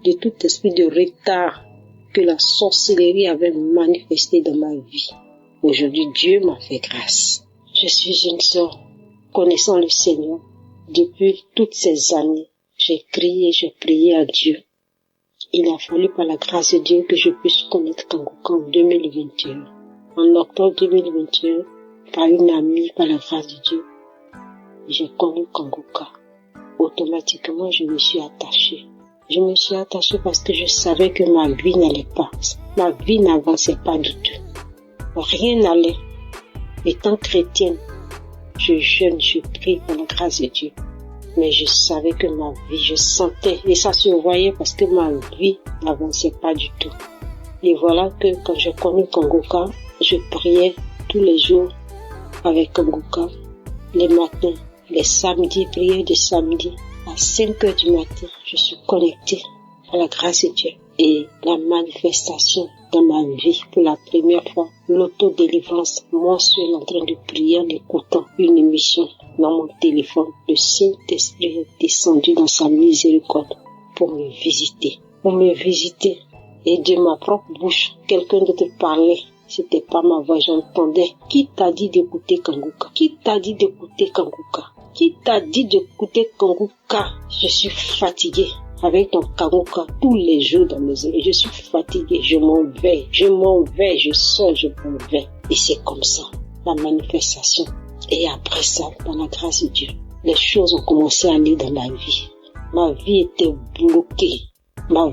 de tout esprit de retard que la sorcellerie avait manifesté dans ma vie. Aujourd'hui, Dieu m'a fait grâce. Je suis une sœur connaissant le Seigneur. Depuis toutes ces années, j'ai crié, j'ai prié à Dieu. Il a fallu par la grâce de Dieu que je puisse connaître Kanguka en 2021. En octobre 2021, par une amie, par la grâce de Dieu, j'ai connu Kanguka. Automatiquement, je me suis attachée. Je me suis attachée parce que je savais que ma vie n'allait pas. Ma vie n'avançait pas du tout. Rien n'allait. Étant chrétienne, je jeûne, je prie par la grâce de Dieu. Mais je savais que ma vie, je sentais, et ça se voyait parce que ma vie n'avançait pas du tout. Et voilà que quand j'ai connu Kanguka, je priais tous les jours avec Kanguka, les matins, les samedis, prière de samedi. À 5 heures du matin, je suis connectée à la grâce de Dieu. Et la manifestation dans ma vie, pour la première fois, l'autodélivrance, moi seul en train de prier en écoutant une émission dans mon téléphone. Le Saint-Esprit est descendu dans sa miséricorde pour me visiter. Et de ma propre bouche, quelqu'un d'autre parlait. C'était pas ma voix, j'entendais. Qui t'a dit d'écouter Kanguka? Qui t'a dit d'écouter Kanguka? Qui t'a dit d'écouter Kanguka? Je suis fatiguée avec ton Kanguka tous les jours dans mes oreilles. Je suis fatiguée, je m'en vais, je sors, je m'en vais. Et c'est comme ça, la manifestation. Et après ça, dans la grâce de Dieu, les choses ont commencé à aller dans ma vie. Ma vie était bloquée. Par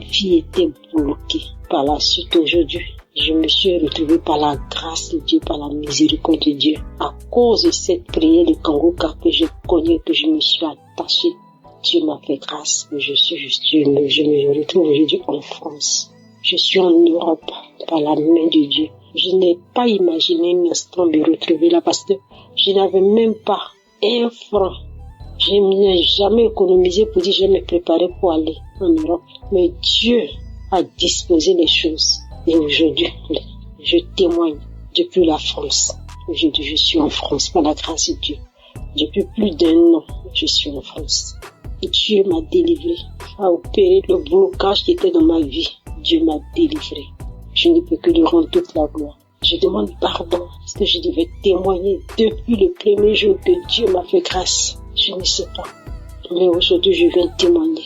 la suite, aujourd'hui, je me suis retrouvée par la grâce de Dieu, par la miséricorde de Dieu. À cause de cette prière de Kanguka que j'ai connue, que je me suis attachée, Dieu m'a fait grâce. Je me retrouve aujourd'hui en France. Je suis en Europe par la main de Dieu. Je n'ai pas imaginé un instant me retrouver là parce que je n'avais même pas un franc. Je n'ai jamais économisé pour dire je vais me préparer pour aller en Europe. Mais Dieu a disposé les choses. Et aujourd'hui, je témoigne depuis la France. Aujourd'hui, je suis en France par la grâce de Dieu. Depuis plus d'1 an, je suis en France. Et Dieu m'a délivré, a opéré le blocage qui était dans ma vie. Dieu m'a délivré. Je ne peux que lui rendre toute la gloire. Je demande pardon parce que je devais témoigner depuis le premier jour que Dieu m'a fait grâce. Je ne sais pas. Mais aujourd'hui, je viens témoigner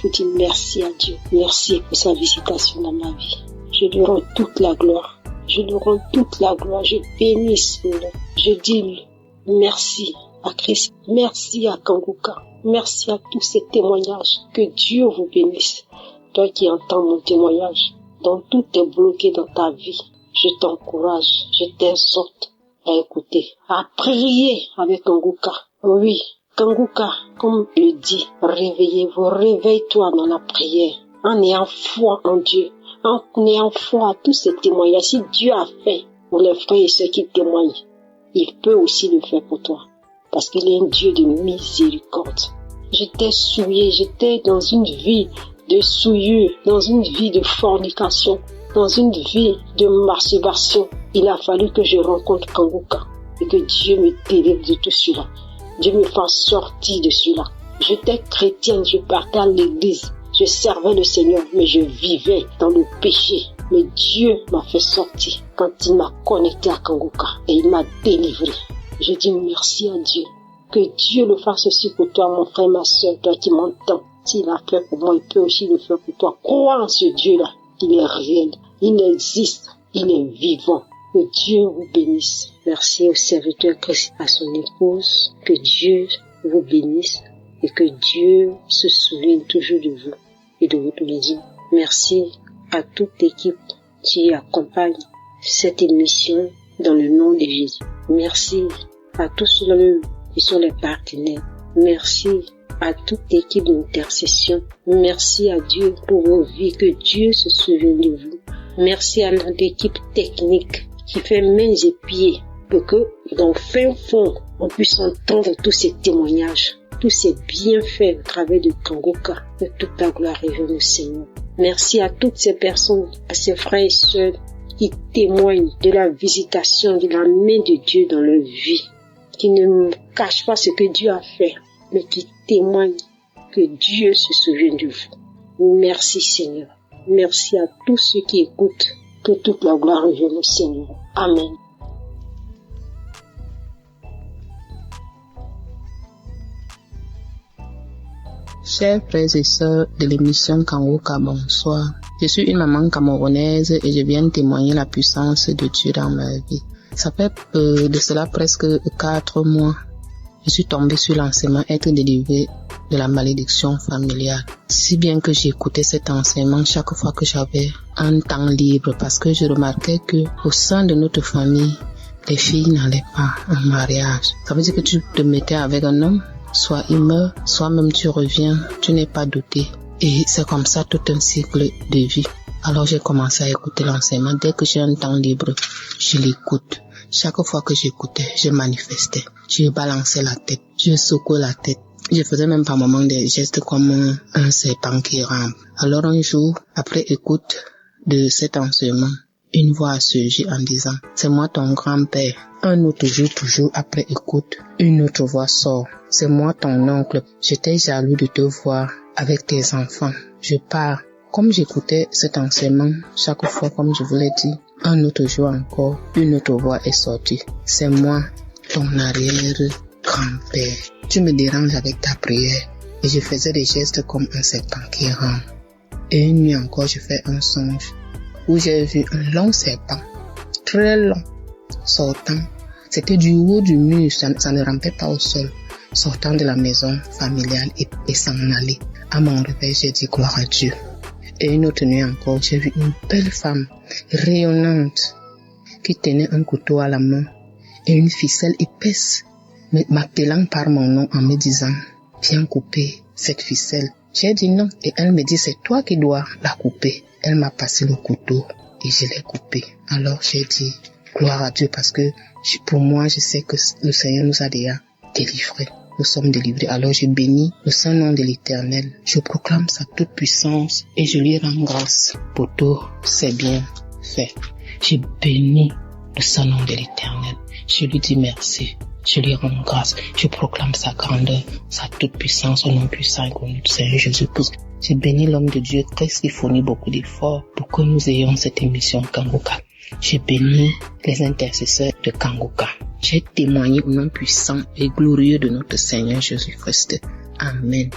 pour dire merci à Dieu. Merci pour sa visitation dans ma vie. Je lui rends toute la gloire. Je lui rends toute la gloire. Je bénis son nom. Je dis merci à Christ. Merci à Kanguka. Merci à tous ces témoignages. Que Dieu vous bénisse. Toi qui entends mon témoignage, dont tout est bloqué dans ta vie, je t'encourage, je t'exhorte à écouter, à prier avec Kanguka. Oui, Kanguka, comme le dit, réveillez-vous, réveille-toi dans la prière, en ayant foi en Dieu, en ayant foi à tous ces témoignages. Si Dieu a fait pour les frères et ceux qui témoignent, il peut aussi le faire pour toi, parce qu'il est un Dieu de miséricorde. J'étais souillée, j'étais dans une vie de souillure, dans une vie de fornication, dans une vie de masturbation. Il a fallu que je rencontre Kanguka et que Dieu me délivre de tout cela. Dieu me fasse sortir de cela. J'étais chrétienne, je partais à l'église, je servais le Seigneur, mais je vivais dans le péché. Mais Dieu m'a fait sortir quand il m'a connecté à Kanguka et il m'a délivré. Je dis merci à Dieu. Que Dieu le fasse aussi pour toi, mon frère, ma soeur, toi qui m'entends. S'il a fait pour moi, il peut aussi le faire pour toi. Crois en ce Dieu-là. Il est réel. Il existe. Il est vivant. Que Dieu vous bénisse. Merci au serviteur Christ, à son épouse. Que Dieu vous bénisse et que Dieu se souvienne toujours de vous et de votre maison. Merci à toute l'équipe qui accompagne cette émission dans le nom de Jésus. Merci à tous ceux qui sont les partenaires. Merci à toute l'équipe d'intercession. Merci à Dieu pour vos vies, que Dieu se souvienne de vous. Merci à notre équipe technique qui fait mains et pieds pour que dans le fin fond, on puisse entendre tous ces témoignages, tous ces bienfaits au travers de Kanguka. Que toute la gloire revienne au Seigneur. Merci à toutes ces personnes, à ces frères et sœurs qui témoignent de la visitation de la main de Dieu dans leur vie, qui ne cachent pas ce que Dieu a fait, mais qui témoignent que Dieu se souvient de vous. Merci Seigneur. Merci à tous ceux qui écoutent. Que toute la gloire revienne au Seigneur. Amen. Chers frères et sœurs de l'émission Kanguka, bonsoir. Je suis une maman camerounaise et je viens témoigner la puissance de Dieu dans ma vie. Ça fait de cela presque 4 mois. Je suis tombée sur l'enseignement être délivrée de la malédiction familiale. Si bien que j'écoutais cet enseignement chaque fois que j'avais un temps libre, parce que je remarquais que au sein de notre famille, les filles n'allaient pas en mariage. Ça veut dire que tu te mettais avec un homme, soit il meurt, soit même tu reviens, tu n'es pas doté. Et c'est comme ça tout un cycle de vie. Alors j'ai commencé à écouter l'enseignement. Dès que j'ai un temps libre, je l'écoute. Chaque fois que j'écoutais, je manifestais. Je balançais la tête, je secouais la tête. Je faisais même par moments des gestes comme un serpent qui rampe. Alors un jour, après écoute de cet enseignement, une voix a surgi en disant « C'est moi ton grand-père ». Un autre jour, toujours après écoute, une autre voix sort « C'est moi ton oncle, j'étais jaloux de te voir avec tes enfants. Je pars ». Comme j'écoutais cet enseignement, chaque fois, comme je vous l'ai dit, un autre jour encore, une autre voix est sortie. « C'est moi ton arrière-grand-père. Tu me déranges avec ta prière. » Et je faisais des gestes comme un serpent qui rampe. Et une nuit encore, je fais un songe où j'ai vu un long serpent, très long, sortant. C'était du haut du mur, ça ne rampait pas au sol, sortant de la maison familiale et s'en aller. À mon réveil, j'ai dit gloire à Dieu. Et une autre nuit encore, j'ai vu une belle femme rayonnante qui tenait un couteau à la main et une ficelle épaisse, m'appelant par mon nom en me disant « Viens couper cette ficelle ». J'ai dit non et elle me dit « C'est toi qui dois la couper ». Elle m'a passé le couteau et je l'ai coupé. Alors j'ai dit gloire à Dieu parce que pour moi, je sais que le Seigneur nous a déjà délivrés. nous sommes délivrés. Alors je bénis le saint nom de l'Éternel. Je proclame sa toute puissance et je lui rends grâce pour tous ses bienfaits. Je bénis le saint nom de l'Éternel. Je lui dis merci. Je lui rends grâce. Je proclame sa grandeur, sa toute puissance au nom puissant et connu du Seigneur Jésus-Christ. Je bénis l'homme de Dieu qui fournit beaucoup d'efforts pour que nous ayons cette émission Kangoka. Je bénis les intercesseurs de Kangoka. J'ai témoigné au nom puissant et glorieux de notre Seigneur Jésus-Christ. Amen.